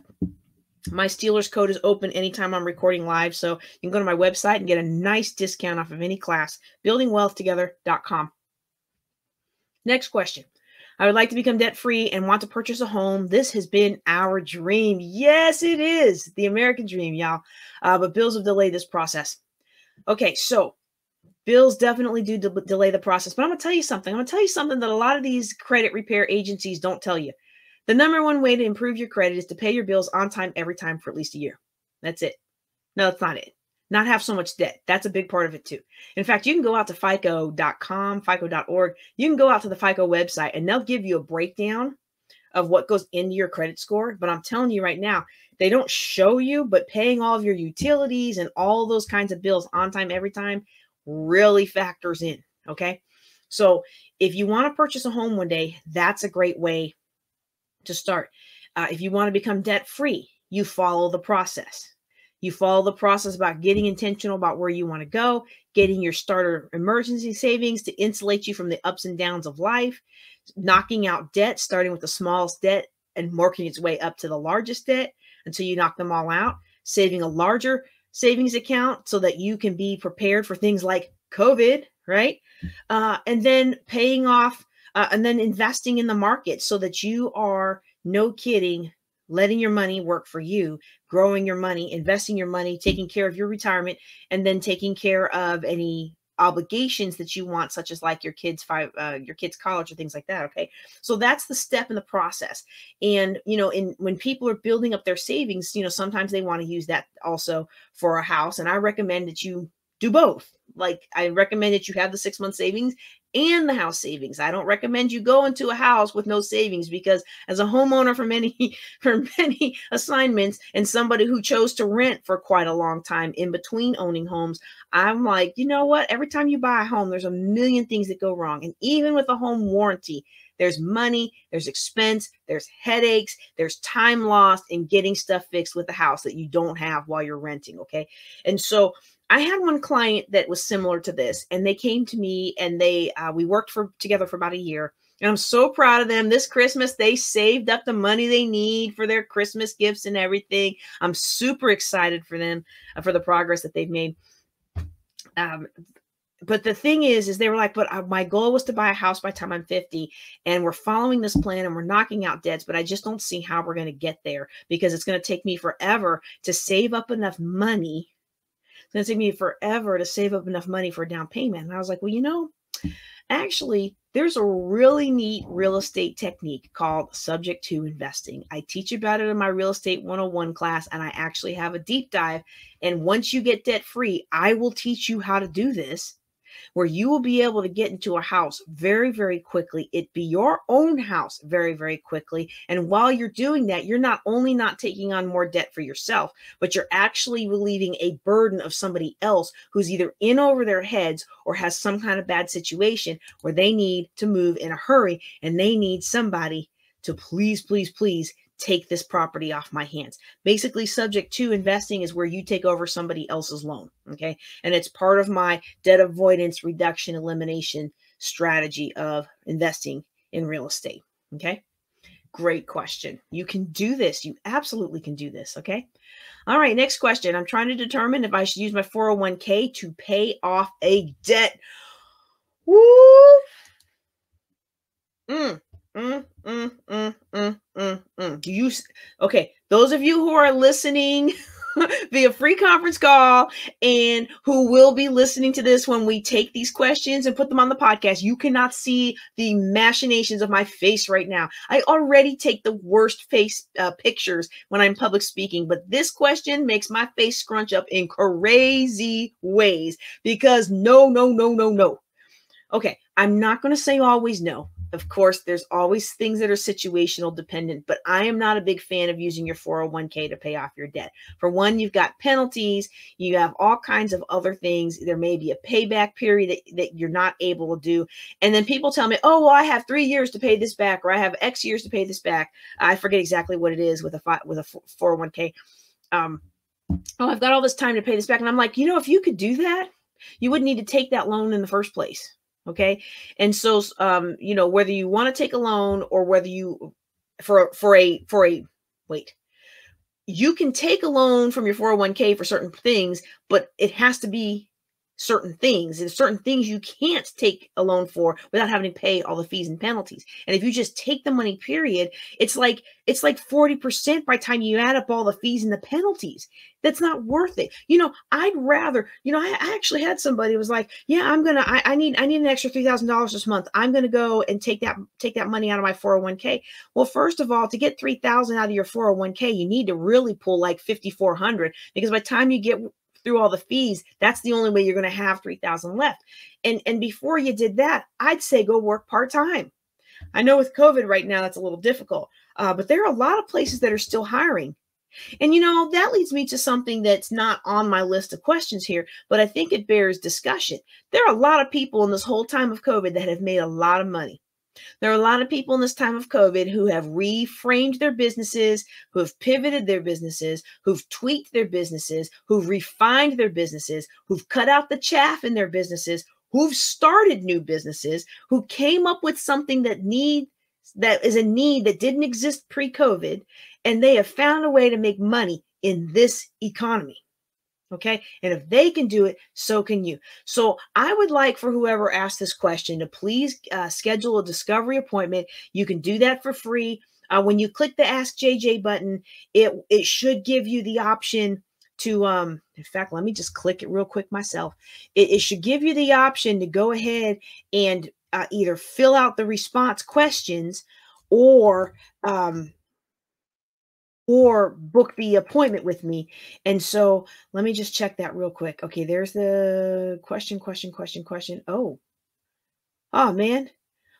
my Steelers code is open anytime I'm recording live. So you can go to my website and get a nice discount off of any class, buildingwealthtogether.com. Next question. I would like to become debt-free and want to purchase a home. This has been our dream. Yes, it is the American dream, y'all. But bills have delayed this process. Okay, so bills definitely do delay the process. But I'm going to tell you something. I'm going to tell you something that a lot of these credit repair agencies don't tell you. The number one way to improve your credit is to pay your bills on time every time for at least a year. That's it. No, that's not it. Not have so much debt. That's a big part of it too. In fact, you can go out to FICO.com, FICO.org. You can go out to the FICO website and they'll give you a breakdown of what goes into your credit score. But I'm telling you right now, they don't show you, but paying all of your utilities and all those kinds of bills on time, every time really factors in. Okay. So if you want to purchase a home one day, that's a great way to start. If you want to become debt free, you follow the process. You follow the process about getting intentional about where you want to go, getting your starter emergency savings to insulate you from the ups and downs of life, knocking out debt, starting with the smallest debt and working its way up to the largest debt until you knock them all out, saving a larger savings account so that you can be prepared for things like COVID, right? And then paying off and then investing in the market so that you are, no kidding, letting your money work for you, growing your money, investing your money, taking care of your retirement, and then taking care of any obligations that you want, such as like your kids' college or things like that. Okay. So that's the step in the process. And, when people are building up their savings, sometimes they want to use that also for a house. And I recommend that you do both. Like I recommend that you have the 6-month savings and the house savings. I don't recommend you go into a house with no savings, because as a homeowner for many assignments and somebody who chose to rent for quite a long time in between owning homes, I'm like, you know what? Every time you buy a home, there's a million things that go wrong. And even with a home warranty, there's money, there's expense, there's headaches, there's time lost in getting stuff fixed with the house that you don't have while you're renting. Okay. And so I had one client that was similar to this, and they came to me and we worked together for about a year. And I'm so proud of them. This Christmas, they saved up the money they need for their Christmas gifts and everything. I'm super excited for them, for the progress that they've made. but the thing is they were like, but my goal was to buy a house by the time I'm 50, and we're following this plan and we're knocking out debts, but I just don't see how we're going to get there because it's going to take me forever to save up enough money. It's going to take me forever to save up enough money for a down payment. And I was like, well, you know, actually, there's a really neat real estate technique called subject to investing. I teach about it in my real estate 101 class, and I actually have a deep dive. And once you get debt free, I will teach you how to do this, where you will be able to get into a house very, very quickly. It be your own house very, very quickly. And while you're doing that, you're not only not taking on more debt for yourself, but you're actually relieving a burden of somebody else who's either in over their heads or has some kind of bad situation where they need to move in a hurry and they need somebody to please, please, please take this property off my hands. Basically, subject to investing is where you take over somebody else's loan. Okay. And it's part of my debt avoidance, reduction, elimination strategy of investing in real estate. Okay. Great question. You can do this. You absolutely can do this. Okay. All right. Next question. I'm trying to determine if I should use my 401k to pay off a debt. Woo! Do you, okay, those of you who are listening via free conference call and who will be listening to this when we take these questions and put them on the podcast, you cannot see the machinations of my face right now. I already take the worst face pictures when I'm public speaking, but this question makes my face scrunch up in crazy ways because no. Okay, I'm not going to say always no. Of course, there's always things that are situational dependent, but I am not a big fan of using your 401k to pay off your debt. For one, you've got penalties, you have all kinds of other things. There may be a payback period that you're not able to do. And then people tell me, oh, well, I have 3 years to pay this back, or I have X years to pay this back. I forget exactly what it is with a 401k. Oh, I've got all this time to pay this back. And I'm like, you know, if you could do that, you wouldn't need to take that loan in the first place. Okay. And so, you know, whether you want to take a loan or whether you, you can take a loan from your 401k for certain things, but it has to be certain things. There's certain things you can't take a loan for without having to pay all the fees and penalties. And if you just take the money, period, it's like 40% by the time you add up all the fees and the penalties. That's not worth it. You know, I'd rather, you know, I actually had somebody who was like, yeah, I need an extra $3,000 this month. I'm going to go and take that money out of my 401k. Well, first of all, to get $3,000 out of your 401k, you need to really pull like $5,400, because by the time you get through all the fees, that's the only way you're going to have $3,000 left. And before you did that, I'd say go work part-time. I know with COVID right now, that's a little difficult, but there are a lot of places that are still hiring. And, you know, that leads me to something that's not on my list of questions here, but I think it bears discussion. There are a lot of people in this whole time of COVID that have made a lot of money. There are a lot of people in this time of COVID who have reframed their businesses, who have pivoted their businesses, who've tweaked their businesses, who've refined their businesses, who've cut out the chaff in their businesses, who've started new businesses, who came up with something that is a need that didn't exist pre-COVID, and they have found a way to make money in this economy. Okay. And if they can do it, so can you. So I would like for whoever asked this question to please schedule a discovery appointment. You can do that for free. When you click the Ask JJ button, it should give you the option to, in fact, let me just click it real quick myself. It should give you the option to go ahead and either fill out the response questions or book the appointment with me. And so let me just check that real quick. Okay, there's the question. Oh man.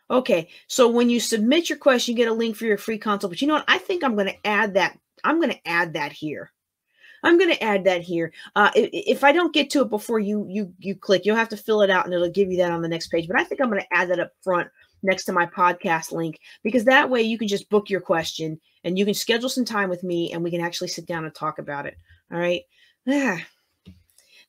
Okay, so when you submit your question, you get a link for your free consult. But you know what? I think I'm going to add that. I'm going to add that here. If I don't get to it before you click, you'll have to fill it out and it'll give you that on the next page. But I think I'm going to add that up front next to my podcast link, because that way you can just book your question and you can schedule some time with me and we can actually sit down and talk about it. All right. That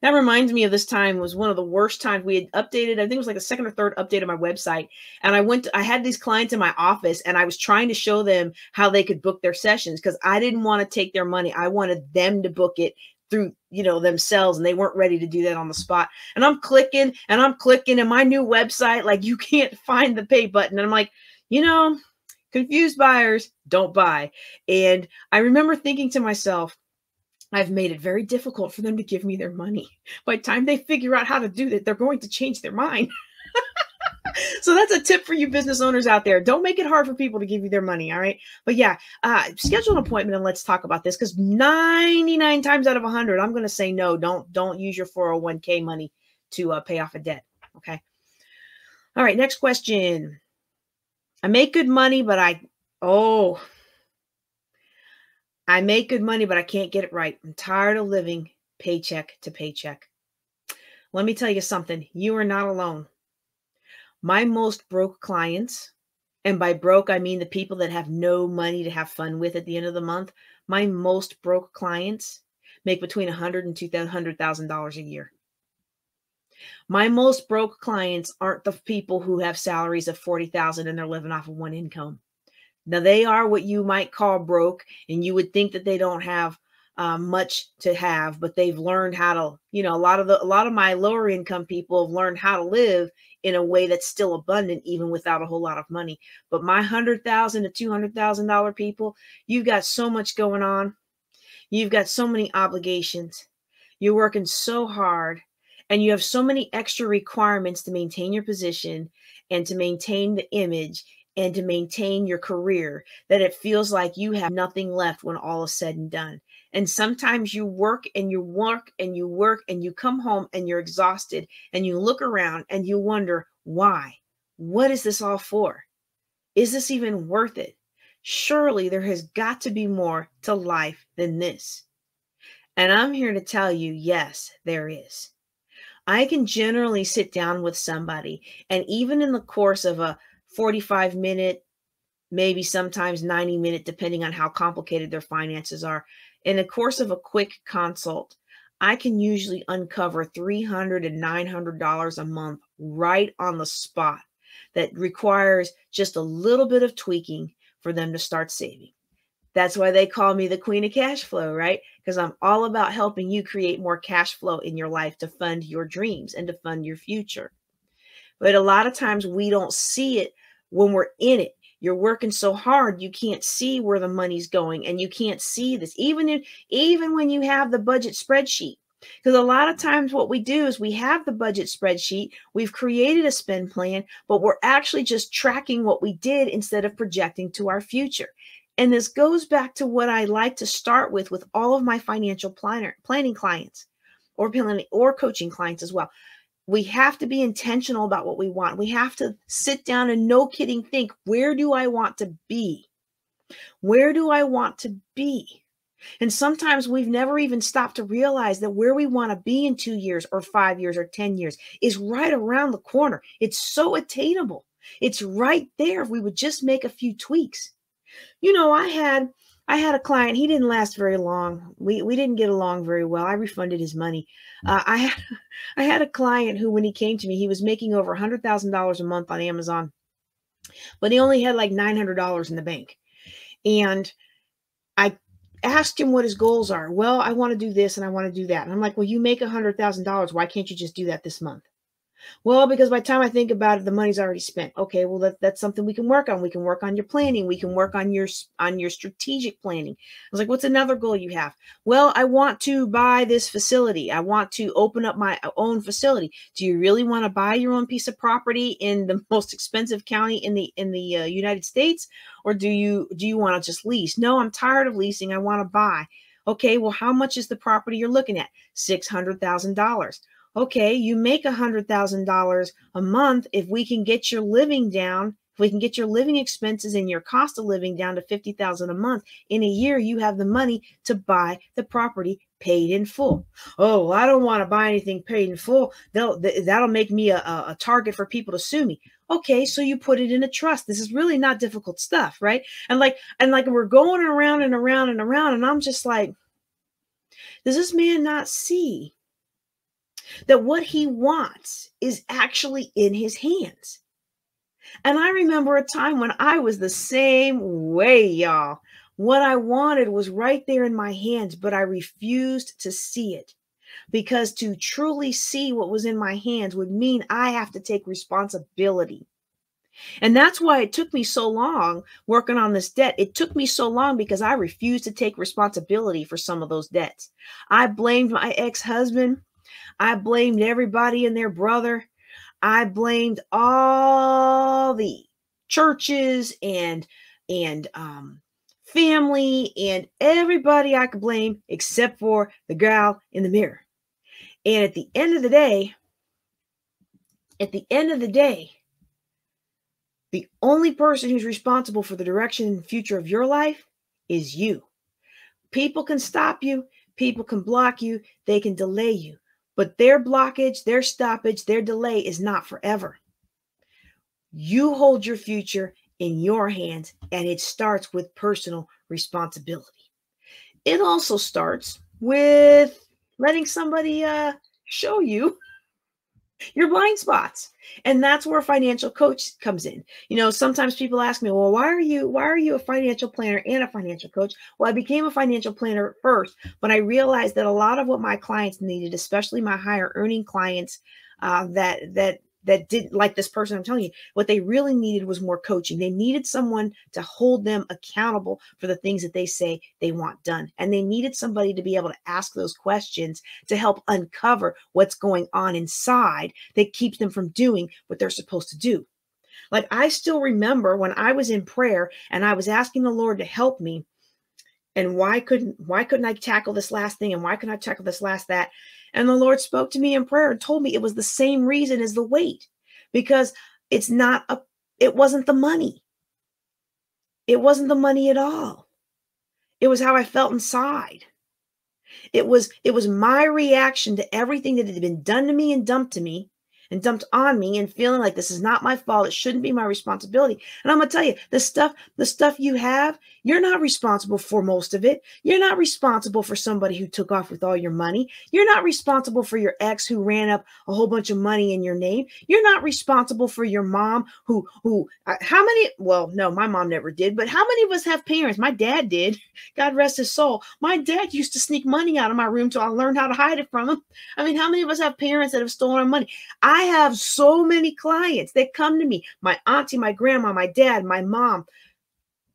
reminds me of this time. It was one of the worst times. We had updated, I think it was like the second or third update of my website. And I had these clients in my office and I was trying to show them how they could book their sessions because I didn't want to take their money. I wanted them to book it through, themselves, and they weren't ready to do that on the spot. And I'm clicking and my new website, like, you can't find the pay button. And I'm like, confused buyers don't buy. And I remember thinking to myself, I've made it very difficult for them to give me their money. By the time they figure out how to do that, they're going to change their mind. So that's a tip for you business owners out there. Don't make it hard for people to give you their money. All right. But yeah, schedule an appointment and let's talk about this, because 99 times out of 100, I'm going to say no. Don't use your 401k money to pay off a debt. Okay. All right. Next question. I make good money, but I make good money, but I can't get it right. I'm tired of living paycheck to paycheck. Let me tell you something. You are not alone. My most broke clients, and by broke, I mean the people that have no money to have fun with at the end of the month. My most broke clients make between $100,000 and $200,000 a year. My most broke clients aren't the people who have salaries of $40,000 and they're living off of one income. Now, they are what you might call broke, and you would think that they don't have much to have, but they've learned how to, a lot of my lower income people have learned how to live in a way that's still abundant, even without a whole lot of money. But my $100,000 to $200,000 people, you've got so much going on. You've got so many obligations. You're working so hard, and you have so many extra requirements to maintain your position and to maintain the image and to maintain your career, that it feels like you have nothing left when all is said and done. And sometimes you work and you work and you work and you come home and you're exhausted and you look around and you wonder, why? What is this all for? Is this even worth it? Surely there has got to be more to life than this. And I'm here to tell you, yes, there is. I can generally sit down with somebody, and even in the course of a 45-minute, maybe sometimes 90-minute, depending on how complicated their finances are, in the course of a quick consult, I can usually uncover $300 and $900 a month right on the spot that requires just a little bit of tweaking for them to start saving. That's why they call me the queen of cash flow, right? Because I'm all about helping you create more cash flow in your life to fund your dreams and to fund your future. But a lot of times we don't see it when we're in it. You're working so hard, you can't see where the money's going, and you can't see this, even when you have the budget spreadsheet. Because a lot of times what we do is we have the budget spreadsheet, we've created a spend plan, but we're actually just tracking what we did instead of projecting to our future. And this goes back to what I like to start with all of my financial planning clients or coaching clients as well. We have to be intentional about what we want. We have to sit down and, no kidding, think, where do I want to be? Where do I want to be? And sometimes we've never even stopped to realize that where we want to be in 2 years or 5 years or 10 years is right around the corner. It's so attainable. It's right there if we would just make a few tweaks. I had a client. He didn't last very long. We didn't get along very well. I refunded his money. I had a client who, when he came to me, he was making over $100,000 a month on Amazon, but he only had like $900 in the bank. And I asked him what his goals are. Well, I want to do this and I want to do that. And I'm like, well, you make $100,000. Why can't you just do that this month? Well, because by the time I think about it, the money's already spent. Okay, well, that's something we can work on. We can work on your planning. We can work on your strategic planning. I was like, what's another goal you have? Well, I want to buy this facility. I want to open up my own facility. Do you really want to buy your own piece of property in the most expensive county in the United States, or do you want to just lease? No, I'm tired of leasing. I want to buy. Okay, well, how much is the property you're looking at? $600,000. Okay, you make $100,000 a month. If we can get your living down, if we can get your living expenses and your cost of living down to $50,000 a month, in a year, you have the money to buy the property paid in full. Oh, well, I don't want to buy anything paid in full. That'll make me a target for people to sue me. Okay, so you put it in a trust. This is really not difficult stuff, right? And like we're going around and around and around, and I'm just like, does this man not see that what he wants is actually in his hands? And I remember a time when I was the same way, y'all. What I wanted was right there in my hands, but I refused to see it, because to truly see what was in my hands would mean I have to take responsibility. And that's why it took me so long working on this debt. It took me so long because I refused to take responsibility for some of those debts. I blamed my ex-husband. I blamed everybody and their brother. I blamed all the churches and family and everybody I could blame except for the gal in the mirror. And at the end of the day, the only person who's responsible for the direction and future of your life is you. People can stop you. People can block you. They can delay you. But their blockage, their stoppage, their delay is not forever. You hold your future in your hands, and it starts with personal responsibility. It also starts with letting somebody show you your blind spots. And that's where a financial coach comes in. You know, sometimes people ask me, well, why are you a financial planner and a financial coach? Well, I became a financial planner first, but I realized that a lot of what my clients needed, especially my higher earning clients, that didn't, like this person I'm telling you, what they really needed was more coaching. They needed someone to hold them accountable for the things that they say they want done. And they needed somebody to be able to ask those questions to help uncover what's going on inside that keeps them from doing what they're supposed to do. Like, I still remember when I was in prayer and I was asking the Lord to help me. And why couldn't I tackle this last thing? And why couldn't I tackle this last that? And the Lord spoke to me in prayer and told me it was the same reason as the weight, because it wasn't the money. It wasn't the money at all. It was how I felt inside. It was my reaction to everything that had been done to me and dumped on me, and feeling like this is not my fault. It shouldn't be my responsibility. And I'm going to tell you, the stuff you have, you're not responsible for most of it. You're not responsible for somebody who took off with all your money. You're not responsible for your ex who ran up a whole bunch of money in your name. You're not responsible for your mom well, no, my mom never did, but how many of us have parents? My dad did. God rest his soul. My dad used to sneak money out of my room till I learned how to hide it from him. I mean, how many of us have parents that have stolen our money? I have so many clients that come to me. My auntie, my grandma, my dad, my mom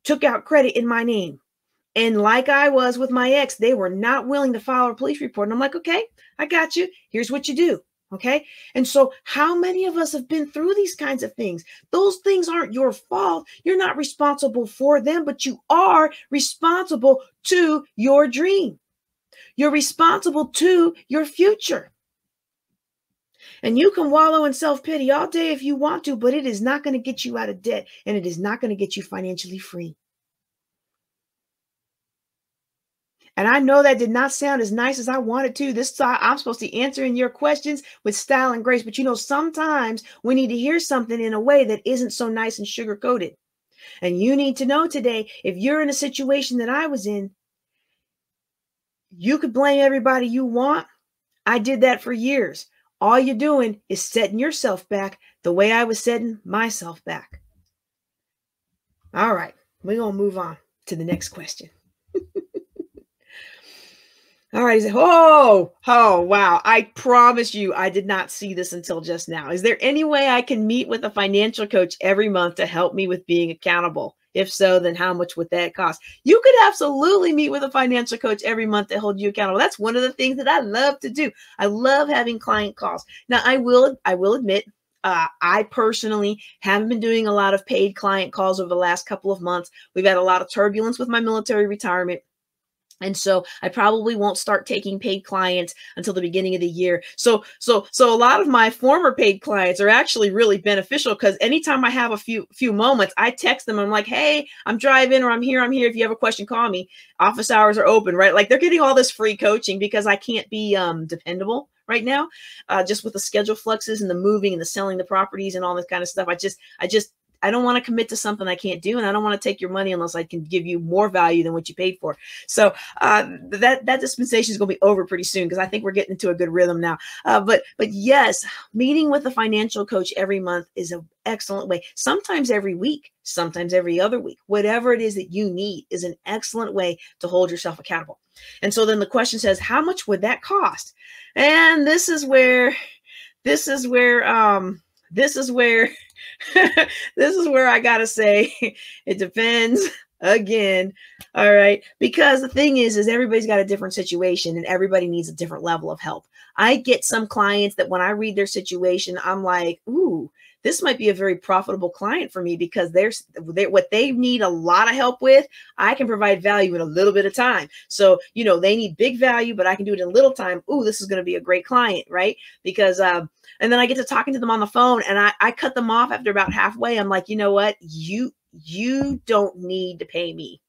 took out credit in my name. And like I was with my ex, they were not willing to file a police report. And I'm like, okay, I got you. Here's what you do. Okay. And so how many of us have been through these kinds of things? Those things aren't your fault. You're not responsible for them, but you are responsible to your dream. You're responsible to your future. And you can wallow in self-pity all day if you want to, but it is not going to get you out of debt, and it is not going to get you financially free. And I know that did not sound as nice as I wanted to. I'm supposed to answer in your questions with style and grace, but you know, sometimes we need to hear something in a way that isn't so nice and sugar-coated. And you need to know today, if you're in a situation that I was in, you could blame everybody you want. I did that for years. All you're doing is setting yourself back the way I was setting myself back. All right, we're going to move on to the next question. All right, he said, oh, wow. I promise you, I did not see this until just now. Is there any way I can meet with a financial coach every month to help me with being accountable? If so, then how much would that cost? You could absolutely meet with a financial coach every month to hold you accountable. That's one of the things that I love to do. I love having client calls. Now, I will admit, I personally haven't been doing a lot of paid client calls over the last couple of months. We've had a lot of turbulence with my military retirement. And so I probably won't start taking paid clients until the beginning of the year. So a lot of my former paid clients are actually really beneficial, because anytime I have a few moments, I text them. I'm like, hey, I'm driving, or I'm here. If you have a question, call me. Office hours are open, right? Like, they're getting all this free coaching because I can't be dependable right now, just with the schedule fluxes and the moving and the selling the properties and all this kind of stuff. don't want to commit to something I can't do, and I don't want to take your money unless I can give you more value than what you paid for. So that dispensation is going to be over pretty soon, because I think we're getting into a good rhythm now. But yes, meeting with a financial coach every month is an excellent way. Sometimes every week, sometimes every other week, whatever it is that you need is an excellent way to hold yourself accountable. And so then the question says, how much would that cost? And this is where this is where I gotta say it depends again. All right, because the thing is everybody's got a different situation and everybody needs a different level of help. I get some clients that when I read their situation, I'm like, ooh, this might be a very profitable client for me, because what they need a lot of help with, I can provide value in a little bit of time. So, they need big value, but I can do it in a little time. Ooh, this is going to be a great client, right? Because, and then I get to talking to them on the phone, and I cut them off after about halfway. I'm like, you know what? You don't need to pay me.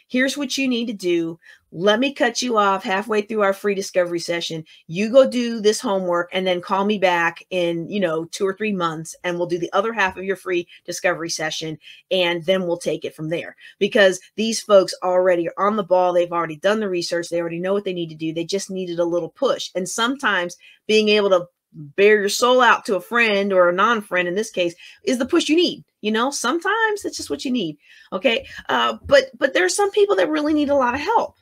Here's what you need to do. Let me cut you off halfway through our free discovery session. You go do this homework and then call me back in, 2 or 3 months, and we'll do the other half of your free discovery session. And then we'll take it from there, because these folks already are on the ball. They've already done the research. They already know what they need to do. They just needed a little push. And sometimes being able to bare your soul out to a friend, or a non-friend in this case, is the push you need. Sometimes that's just what you need. Okay. But there are some people that really need a lot of help.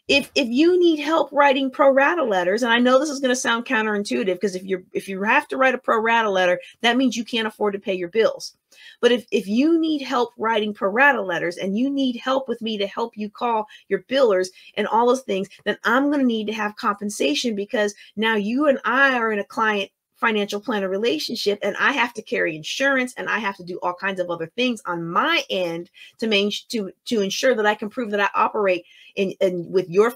If you need help writing pro rata letters, and I know this is going to sound counterintuitive, because if you have to write a pro rata letter, that means you can't afford to pay your bills. But if you need help writing pro rata letters, and you need help with me to help you call your billers and all those things, then I'm going to need to have compensation, because now you and I are in a client financial planner relationship, and I have to carry insurance, and I have to do all kinds of other things on my end to ensure that I can prove that I operate in with your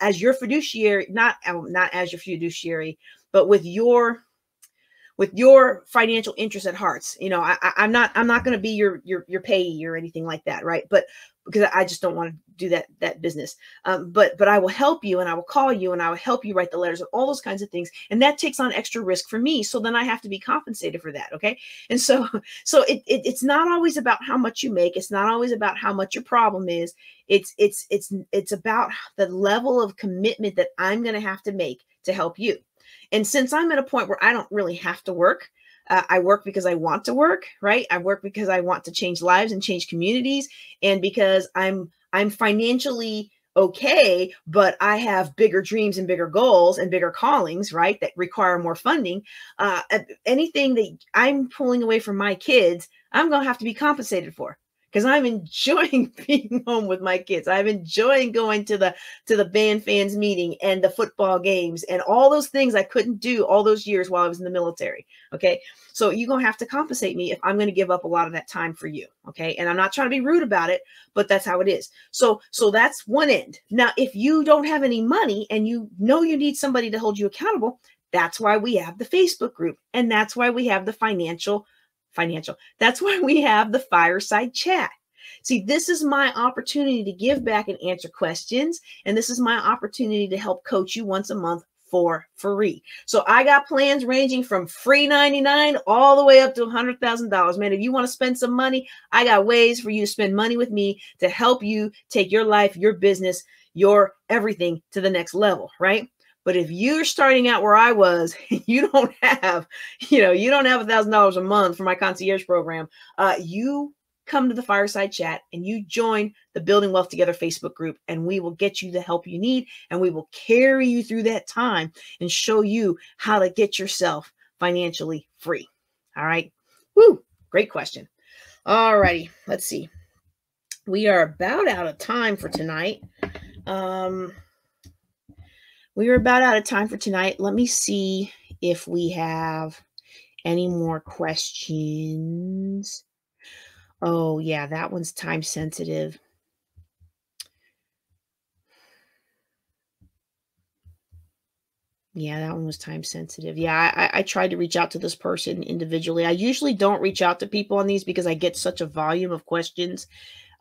as your fiduciary, not as your fiduciary, but with your financial interests at hearts. I'm not going to be your payee or anything like that, right? But because I just don't want to do that business. But I will help you, and I will call you, and I will help you write the letters and all those kinds of things. And that takes on extra risk for me. So then I have to be compensated for that. Okay. And so it's not always about how much you make. It's not always about how much your problem is. It's about the level of commitment that I'm going to have to make to help you. And since I'm at a point where I don't really have to work, I work because I want to work, right? I work because I want to change lives and change communities, and because I'm financially okay, but I have bigger dreams and bigger goals and bigger callings, right, that require more funding. Anything that I'm pulling away from my kids, I'm going to have to be compensated for, because I'm enjoying being home with my kids. I'm enjoying going to the band fans meeting and the football games and all those things I couldn't do all those years while I was in the military. Okay. So you're going to have to compensate me if I'm going to give up a lot of that time for you. Okay. And I'm not trying to be rude about it, but that's how it is. So that's one end. Now, if you don't have any money and you know you need somebody to hold you accountable, that's why we have the Facebook group. And that's why we have the financial. That's why we have the Fireside Chat. See, this is my opportunity to give back and answer questions. And this is my opportunity to help coach you once a month for free. So I got plans ranging from free $99 all the way up to $100,000. Man, if you want to spend some money, I got ways for you to spend money with me to help you take your life, your business, your everything to the next level, right? But if you're starting out where I was, you don't have $1,000 a month for my concierge program. You come to the Fireside Chat and you join the Building Wealth Together Facebook group, and we will get you the help you need, and we will carry you through that time and show you how to get yourself financially free. All right. Woo. Great question. All righty. Let's see. We are about out of time for tonight. We are about out of time for tonight. Let me see if we have any more questions. Oh, yeah, that one's time sensitive. Yeah, that one was time sensitive. Yeah, I tried to reach out to this person individually. I usually don't reach out to people on these because I get such a volume of questions.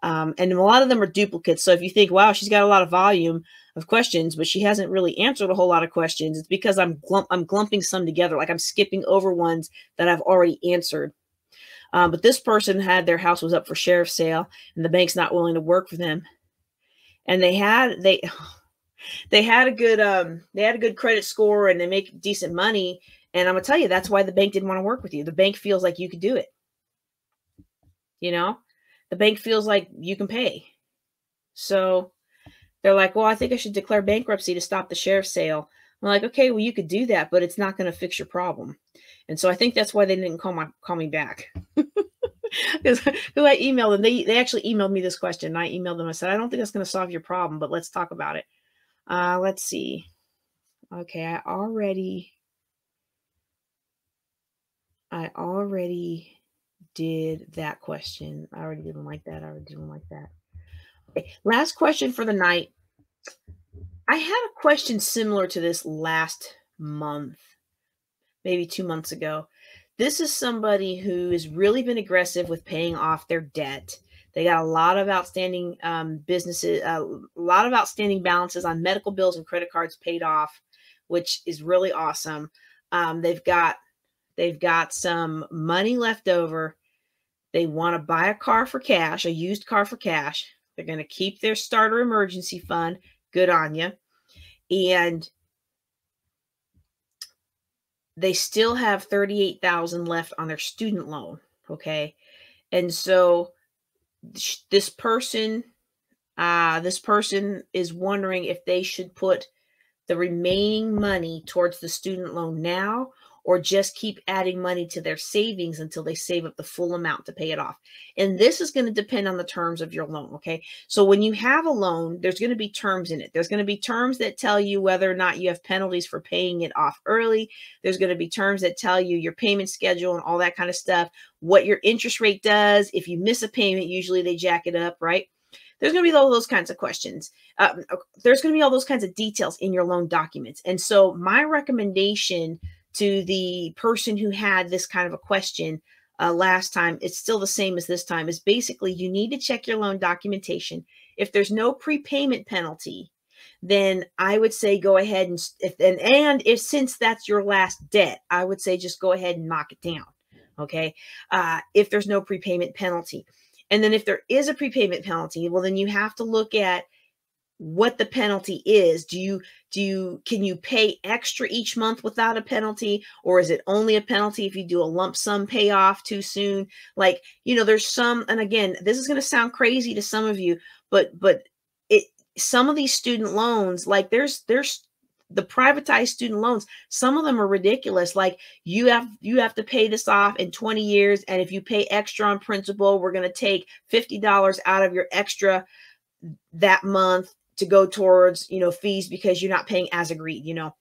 And a lot of them are duplicates. So if you think, wow, she's got a lot of volume of questions, but she hasn't really answered a whole lot of questions, it's because I'm clumping some together. Like I'm skipping over ones that I've already answered. But this person had their house was up for sheriff's sale, and the bank's not willing to work for them. And they had a good credit score, and they make decent money. And I'm gonna tell you, that's why the bank didn't want to work with you. The bank feels like you could do it. You know, the bank feels like you can pay. So they're like, well, I think I should declare bankruptcy to stop the sheriff's sale. I'm like, okay, well, you could do that, but it's not going to fix your problem. And so I think that's why they didn't call me back. Because I emailed them. They actually emailed me this question. And I emailed them. I said, I don't think that's going to solve your problem, but let's talk about it. Let's see. Okay, I already did that question. I already did one like that. Okay, last question for the night. I had a question similar to this last month, maybe 2 months ago. This is somebody who has really been aggressive with paying off their debt. They got a lot of outstanding businesses, a lot of outstanding balances on medical bills and credit cards paid off, which is really awesome. They've got some money left over. They want to buy a car for cash, a used car for cash. They're going to keep their starter emergency fund. Good on you. And they still have $38,000 left on their student loan. Okay. And so this person is wondering if they should put the remaining money towards the student loan now, or just keep adding money to their savings until they save up the full amount to pay it off. And this is going to depend on the terms of your loan, okay? So when you have a loan, there's going to be terms in it. There's going to be terms that tell you whether or not you have penalties for paying it off early. There's going to be terms that tell you your payment schedule and all that kind of stuff, what your interest rate does. If you miss a payment, usually they jack it up, right? There's going to be all those kinds of questions. There's going to be all those kinds of details in your loan documents. And so my recommendation to the person who had this kind of a question last time, it's still the same as this time, is basically you need to check your loan documentation. If there's no prepayment penalty, then I would say go ahead and if since that's your last debt, I would say just go ahead and knock it down. Okay. If there's no prepayment penalty. And then if there is a prepayment penalty, well, then you have to look at what the penalty is. Can you pay extra each month without a penalty? Or is it only a penalty if you do a lump sum payoff too soon? Like, there's some, and again, this is going to sound crazy to some of you, but some of these student loans, like there's the privatized student loans, some of them are ridiculous. Like you have to pay this off in 20 years. And if you pay extra on principal, we're going to take $50 out of your extra that month to go towards, fees because you're not paying as agreed, and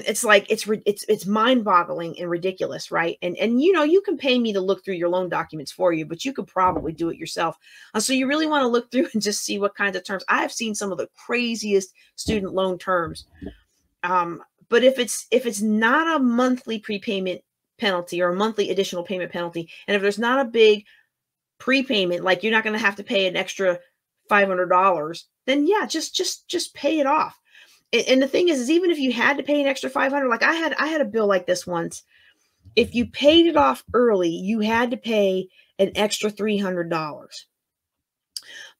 it's like, it's mind boggling and ridiculous. Right. And, you can pay me to look through your loan documents for you, but you could probably do it yourself. So you really want to look through and just see what kinds of terms. I have seen some of the craziest student loan terms. But if it's not a monthly prepayment penalty or a monthly additional payment penalty, and if there's not a big prepayment, like you're not going to have to pay an extra $500, then yeah, just pay it off. And the thing is even if you had to pay an extra $500, like I had a bill like this once. If you paid it off early, you had to pay an extra $300.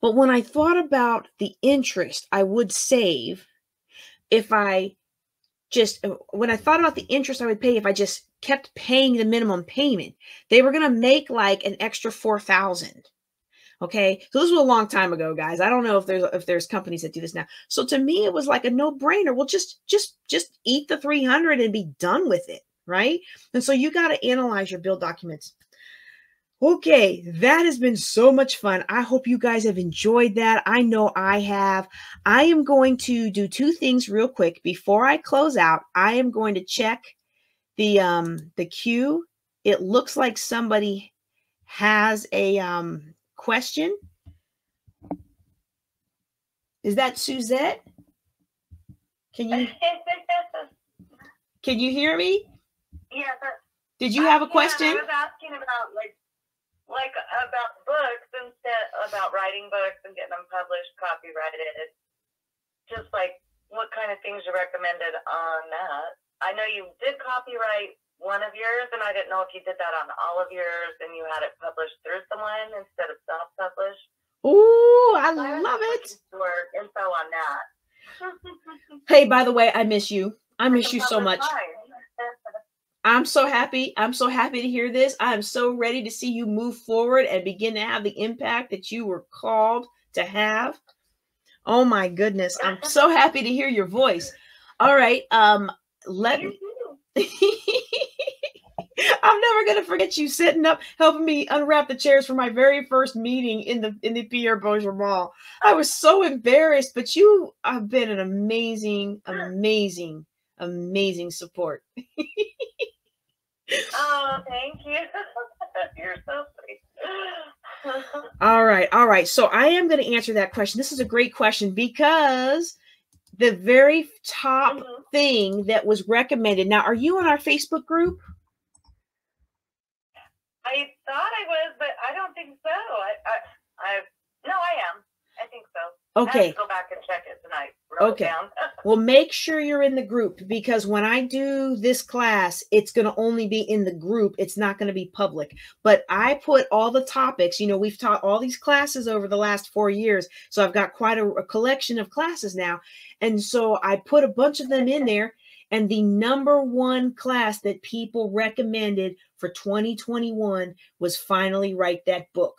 But when I thought about the interest I would save when I thought about the interest I would pay if I just kept paying the minimum payment, they were going to make like an extra $4,000. Okay. So this was a long time ago, guys. I don't know if there's companies that do this now. So to me, it was like a no brainer. Well, just eat the 300 and be done with it. Right. And so you got to analyze your bill documents. Okay, that has been so much fun. I hope you guys have enjoyed that. I know I have. I am going to do two things real quick before I close out. I am going to check the queue. It looks like somebody has a question. Is that Suzette? Can you hear me? Yeah. Did you have a question? I was asking about like about books about writing books and getting them published, copyrighted. Just like what kind of things you recommended on that. I know you did copyright one of yours, and I didn't know if you did that on all of yours and you had it published through someone instead of self-published. Ooh, I love it. For info on that. Hey, by the way, I miss you. I miss you so much. I'm so happy. I'm so happy to hear this. I'm so ready to see you move forward and begin to have the impact that you were called to have. Oh my goodness. I'm so happy to hear your voice. All right. Let me. I'm never gonna forget you sitting up, helping me unwrap the chairs for my very first meeting in the Pierre Bourget Mall. I was so embarrassed, but you have been an amazing, amazing, amazing support. Oh, thank you. You're so sweet. All right. So I am going to answer that question. This is a great question because the very top thing that was recommended. Now, are you in our Facebook group? I thought I was, but I don't think so. No, I am. I think so. Okay. I have to go back and check it tonight. Okay. Well, make sure you're in the group, because when I do this class, it's going to only be in the group. It's not going to be public. But I put all the topics. You know, we've taught all these classes over the last 4 years. So I've got quite a collection of classes now. And so I put a bunch of them in there. And the number one class that people recommended for 2021 was Finally Write That Book.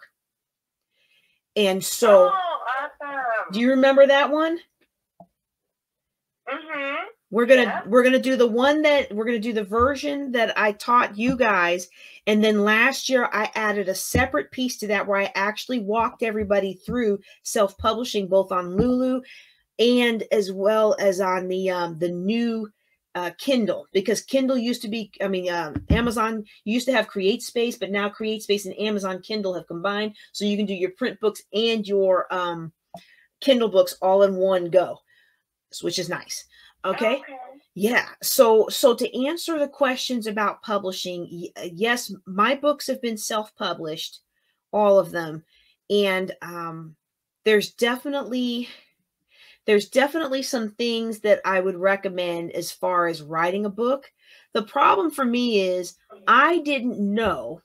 And so, awesome. Do you remember that one? Mm-hmm. We're gonna do the one that we're gonna do the version that I taught you guys, and then last year I added a separate piece to that where I actually walked everybody through self-publishing, both on Lulu and as well as on the new Kindle, because Kindle used to be, Amazon used to have CreateSpace, but now CreateSpace and Amazon Kindle have combined, so you can do your print books and your Kindle books all in one go, which is nice. Okay. Yeah. So to answer the questions about publishing, yes, my books have been self-published, all of them, and there's definitely some things that I would recommend as far as writing a book. The problem for me is I didn't know,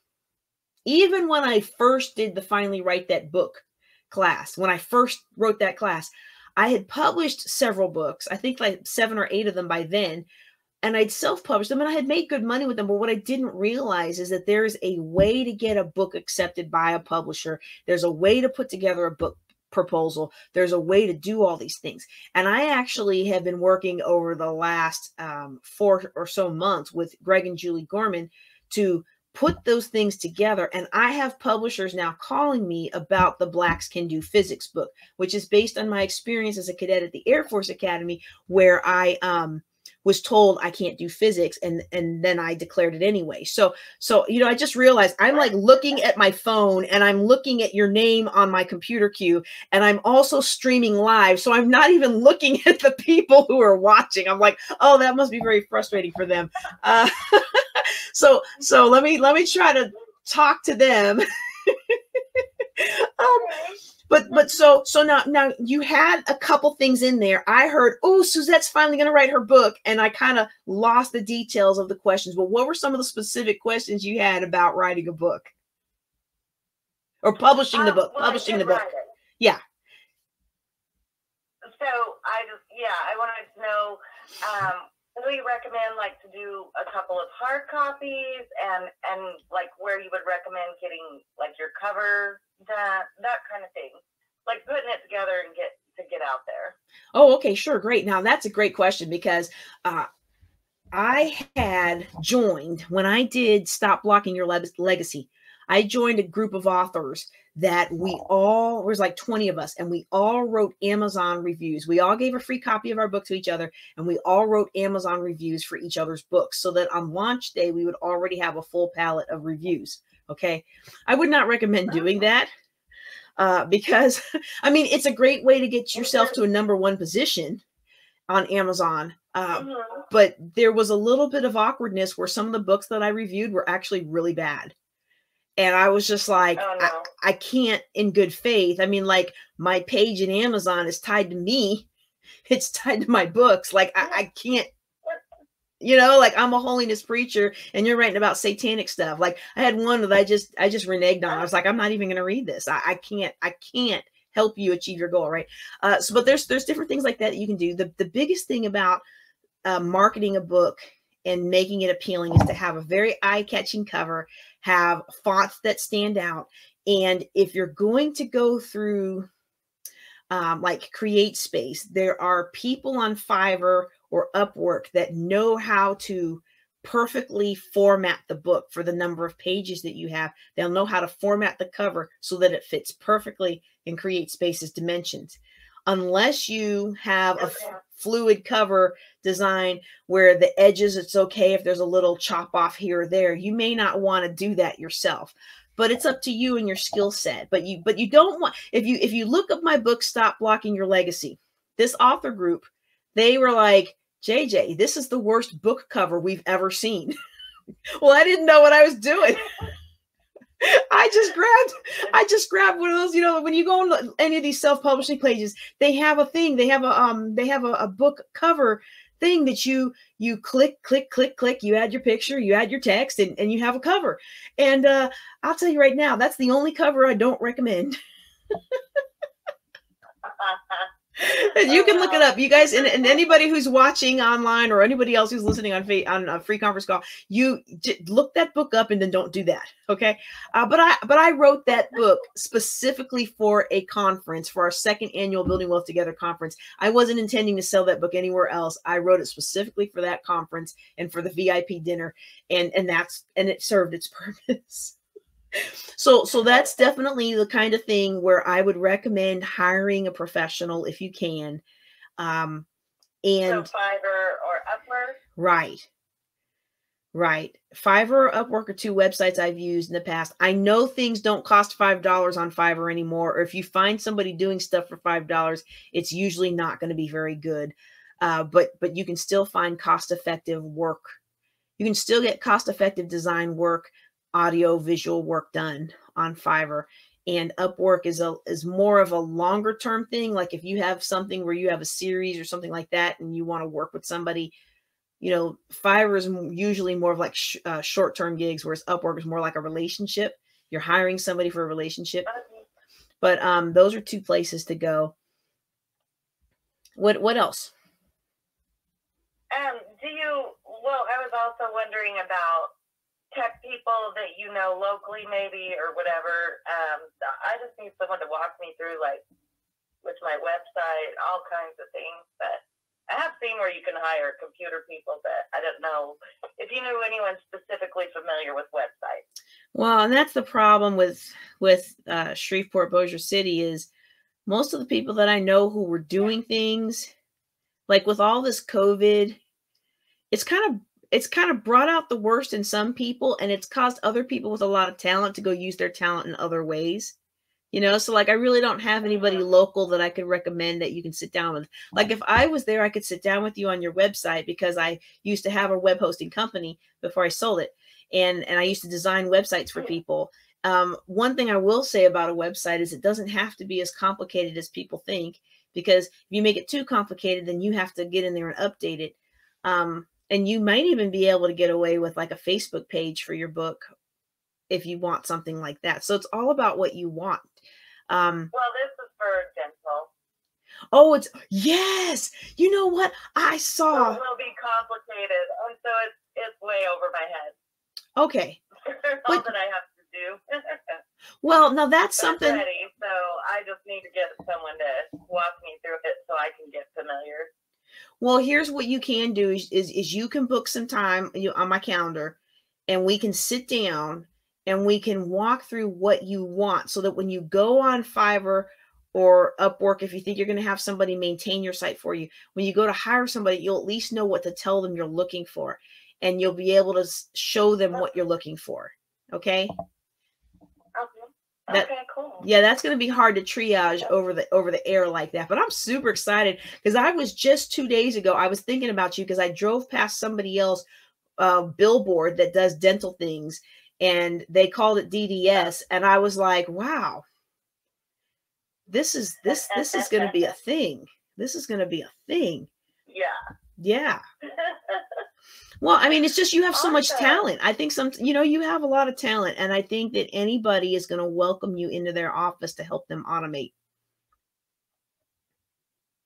even when I first did the Finally Write That Book class, when I first wrote that class, I had published several books, I think like 7 or 8 of them by then, and I'd self-published them and I had made good money with them. But what I didn't realize is that there's a way to get a book accepted by a publisher. There's a way to put together a book proposal. There's a way to do all these things. And I actually have been working over the last 4 or so months with Greg and Julie Gorman to put those things together. And I have publishers now calling me about the Blacks Can Do Physics book, which is based on my experience as a cadet at the Air Force Academy, where I was told I can't do physics, and then I declared it anyway. So you know, I just realized I'm like looking at my phone and I'm looking at your name on my computer queue, and I'm also streaming live. So I'm not even looking at the people who are watching. I'm like, oh, that must be very frustrating for them. So let me try to talk to them. But so now you had a couple things in there. I heard, oh, Suzette's finally going to write her book, and I kind of lost the details of the questions. But what were some of the specific questions you had about writing a book or publishing the book? Publishing the book. Yeah. So I wanted to know, do you recommend like to do a couple of hard copies, and like where you would recommend getting like your cover, that kind of thing, like putting it together and get out there? Oh, okay, sure, great. Now that's a great question, because I had joined, when I did Stop Blocking Your Legacy, I joined a group of authors that was like 20 of us, and we all wrote Amazon reviews. We all gave a free copy of our book to each other, and we all wrote Amazon reviews for each other's books, so that on launch day, we would already have a full palette of reviews. Okay. I would not recommend doing that because, I mean, it's a great way to get yourself to a #1 position on Amazon. But there was a little bit of awkwardness where some of the books that I reviewed were actually really bad. And I was just like, oh, no. I can't in good faith. I mean, like, my page in Amazon is tied to me. It's tied to my books. Like, I can't, You know, like I'm a holiness preacher and you're writing about satanic stuff. Like I had one that I just reneged on. I was like, I'm not even going to read this. I can't help you achieve your goal. Right. But there's different things like that you can do. The biggest thing about marketing a book and making it appealing is to have a very eye-catching cover, have fonts that stand out. And if you're going to go through like Create Space, there are people on Fiverr or Upwork that know how to perfectly format the book for the number of pages that you have. They'll know how to format the cover so that it fits perfectly in Create Space's dimensions. Unless you have a fluid cover design where the edges, it's okay if there's a little chop off here or there, you may not want to do that yourself. But it's up to you and your skill set. But you don't want, if you look up my book, Stop Blocking Your Legacy, this author group, they were like, JJ, this is the worst book cover we've ever seen. Well, I didn't know what I was doing. I just grabbed one of those, you know, when you go on any of these self-publishing pages, they have a thing, they have a book cover thing that you click, you add your picture, you add your text, and you have a cover. And I'll tell you right now, that's the only cover I don't recommend. And you can look it up, you guys, and anybody who's watching online or anybody else who's listening on a free conference call, you look that book up and then don't do that, okay? But I wrote that book specifically for a conference, for our second annual Building Wealth Together conference. I wasn't intending to sell that book anywhere else. I wrote it specifically for that conference and for the VIP dinner, and it served its purpose. So that's definitely the kind of thing where I would recommend hiring a professional if you can. And so Fiverr or Upwork? Right. Fiverr or Upwork are two websites I've used in the past. I know things don't cost $5 on Fiverr anymore, or if you find somebody doing stuff for $5, it's usually not going to be very good. But you can still find cost-effective work. You can still get cost-effective design work, audio visual work done on Fiverr. And Upwork is more of a longer term thing. Like if you have something where you have a series or something like that and you want to work with somebody, you know, Fiverr is usually more of like short-term gigs, whereas Upwork is more like a relationship. You're hiring somebody for a relationship. But those are two places to go. What else? Well, I was also wondering about tech people that you know locally maybe or whatever. I just need someone to walk me through, like, with my website, all kinds of things. But I have seen where you can hire computer people, but I don't know if you knew anyone specifically familiar with websites. Well, and that's the problem with Shreveport, Bossier City, is most of the people that I know who were doing things, like with all this COVID, it's kind of brought out the worst in some people, and it's caused other people with a lot of talent to go use their talent in other ways. You know, so like I really don't have anybody local that I could recommend that you can sit down with. Like if I was there, I could sit down with you on your website, because I used to have a web hosting company before I sold it. And I used to design websites for people. One thing I will say about a website is it doesn't have to be as complicated as people think, because if you make it too complicated, then you have to get in there and update it. And you might even be able to get away with like a Facebook page for your book if you want something like that. So it's all about what you want. Well, this is for dental. Oh, yes. You know what? I saw. So it will be complicated. And so it's way over my head. Okay. All that I have to do. Well, now that's something. I'm ready, so I just need to get someone to walk me through it so I can get familiar. Well, here's what you can do is you can book some time on my calendar, and we can sit down and we can walk through what you want, so that when you go on Fiverr or Upwork, if you think you're going to have somebody maintain your site for you, when you go to hire somebody, you'll at least know what to tell them you're looking for, and you'll be able to show them what you're looking for. Okay. Okay, cool. Yeah, that's going to be hard to triage over the air like that. But I'm super excited, because I was just 2 days ago, I was thinking about you because I drove past somebody else billboard that does dental things, and they called it DDS, and I was like, wow, this is going to be a thing. This is going to be a thing. Yeah. Yeah. Well, I mean, it's just you have so much Awesome. talent. I think you have a lot of talent, and I think that anybody is going to welcome you into their office to help them automate.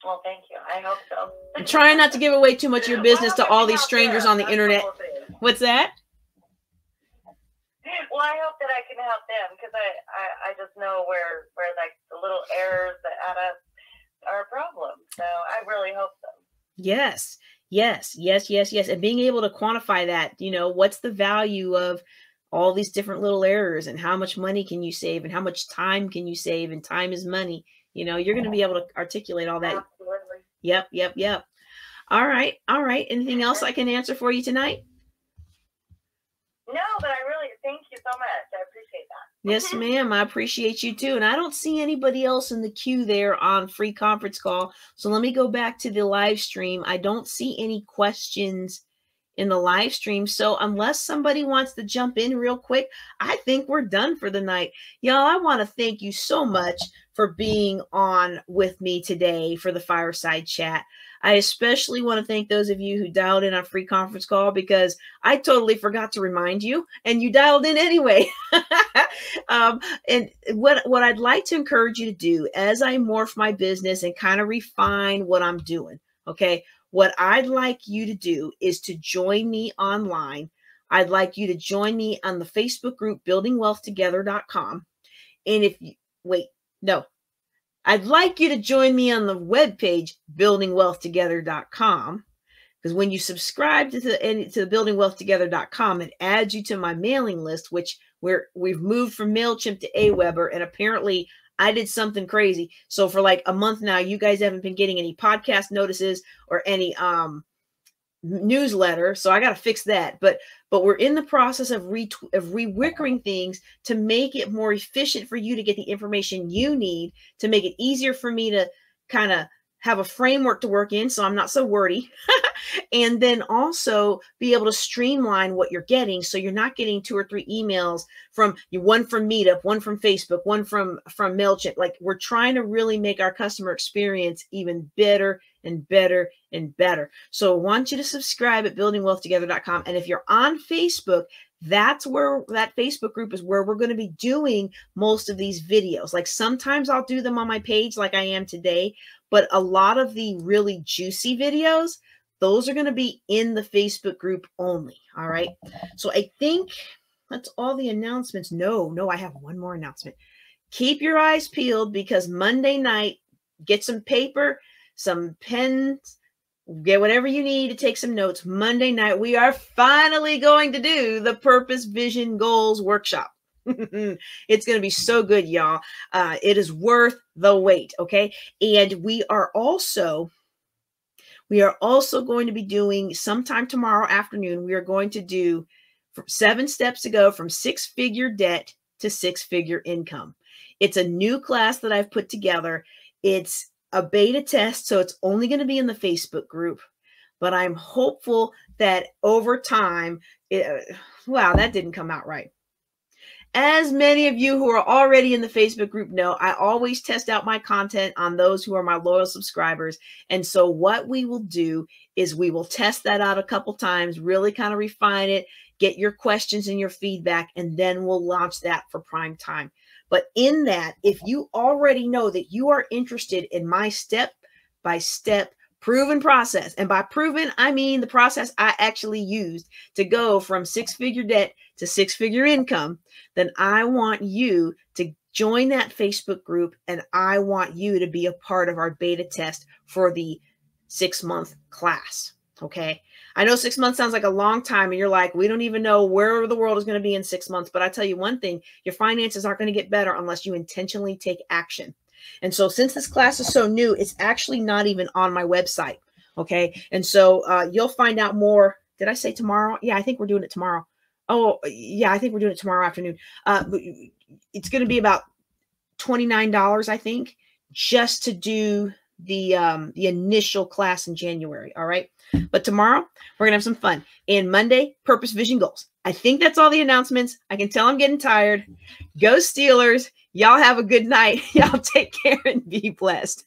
Well, thank you. I hope so. I'm trying not to give away too much of your business to all these strangers on the internet. What's that? Well, I hope that I can help them, because I just know where like the little errors that add up are a problem. So I really hope so. Yes. And being able to quantify that, what's the value of all these different little errors, and how much money can you save, and how much time can you save, and time is money. You're going to be able to articulate all that. Absolutely. Yep. All right. Anything else I can answer for you tonight? No, but I really thank you so much. I appreciate that. Yes, ma'am. I appreciate you too. And I don't see anybody else in the queue there on free conference call. So let me go back to the live stream. I don't see any questions in the live stream. So unless somebody wants to jump in real quick, I think we're done for the night. Y'all, I want to thank you so much for being on with me today for the Fireside Chat. I especially want to thank those of you who dialed in on free conference call, because I totally forgot to remind you and you dialed in anyway. And what I'd like to encourage you to do as I morph my business and kind of refine what I'm doing, okay? What I'd like you to do is to join me online. I'd like you to join me on the Facebook group, buildingwealthtogether.com. And if you, I'd like you to join me on the webpage, buildingwealthtogether.com. Because when you subscribe to the buildingwealthtogether.com, it adds you to my mailing list, which we've moved from MailChimp to Aweber. And apparently I did something crazy. So for like a month now, you guys haven't been getting any podcast notices or any newsletter. So I got to fix that. But we're in the process of rewickering things to make it more efficient for you to get the information you need, to make it easier for me to kind of have a framework to work in, so I'm not so wordy. And then also be able to streamline what you're getting, so you're not getting 2 or 3 emails from one from Meetup, one from Facebook, one from MailChimp. Like, we're trying to really make our customer experience even better and better and better. So I want you to subscribe at buildingwealthtogether.com. And if you're on Facebook, that's where that Facebook group is, where we're going to be doing most of these videos. Like, sometimes I'll do them on my page like I am today, but a lot of the really juicy videos, those are going to be in the Facebook group only. All right. So I think that's all the announcements. No, I have one more announcement. Keep your eyes peeled, because Monday night, get some paper, some pens, get whatever you need to take some notes. Monday night, we are finally going to do the Purpose, Vision, Goals workshop. It's going to be so good, y'all. It is worth the wait. Okay. And we are also going to be doing sometime tomorrow afternoon. We are going to do 7 steps to go from 6-figure debt to 6-figure income. It's a new class that I've put together. It's a beta test, so it's only going to be in the Facebook group, but I'm hopeful that over time, wow, that didn't come out right. As many of you who are already in the Facebook group know, I always test out my content on those who are my loyal subscribers. And so what we will do is we will test that out a couple times, really kind of refine it, get your questions and your feedback, and then we'll launch that for prime time. But in that, if you already know that you are interested in my step-by-step proven process, and by proven, I mean the process I actually used to go from 6-figure debt to 6-figure income, then I want you to join that Facebook group, and I want you to be a part of our beta test for the 6-month class. Okay. I know 6 months sounds like a long time, and you're like, we don't even know where the world is going to be in 6 months. But I tell you one thing, your finances aren't going to get better unless you intentionally take action. And so since this class is so new, it's actually not even on my website. Okay. And so you'll find out more. Did I say tomorrow? Yeah, I think we're doing it tomorrow. Oh, yeah, I think we're doing it tomorrow afternoon. It's going to be about $29, I think, just to do the initial class in January. All right. But tomorrow we're going to have some fun. And Monday, Purpose, Vision, Goals. I think that's all the announcements. I can tell I'm getting tired. Go Steelers. Y'all have a good night. Y'all take care and be blessed.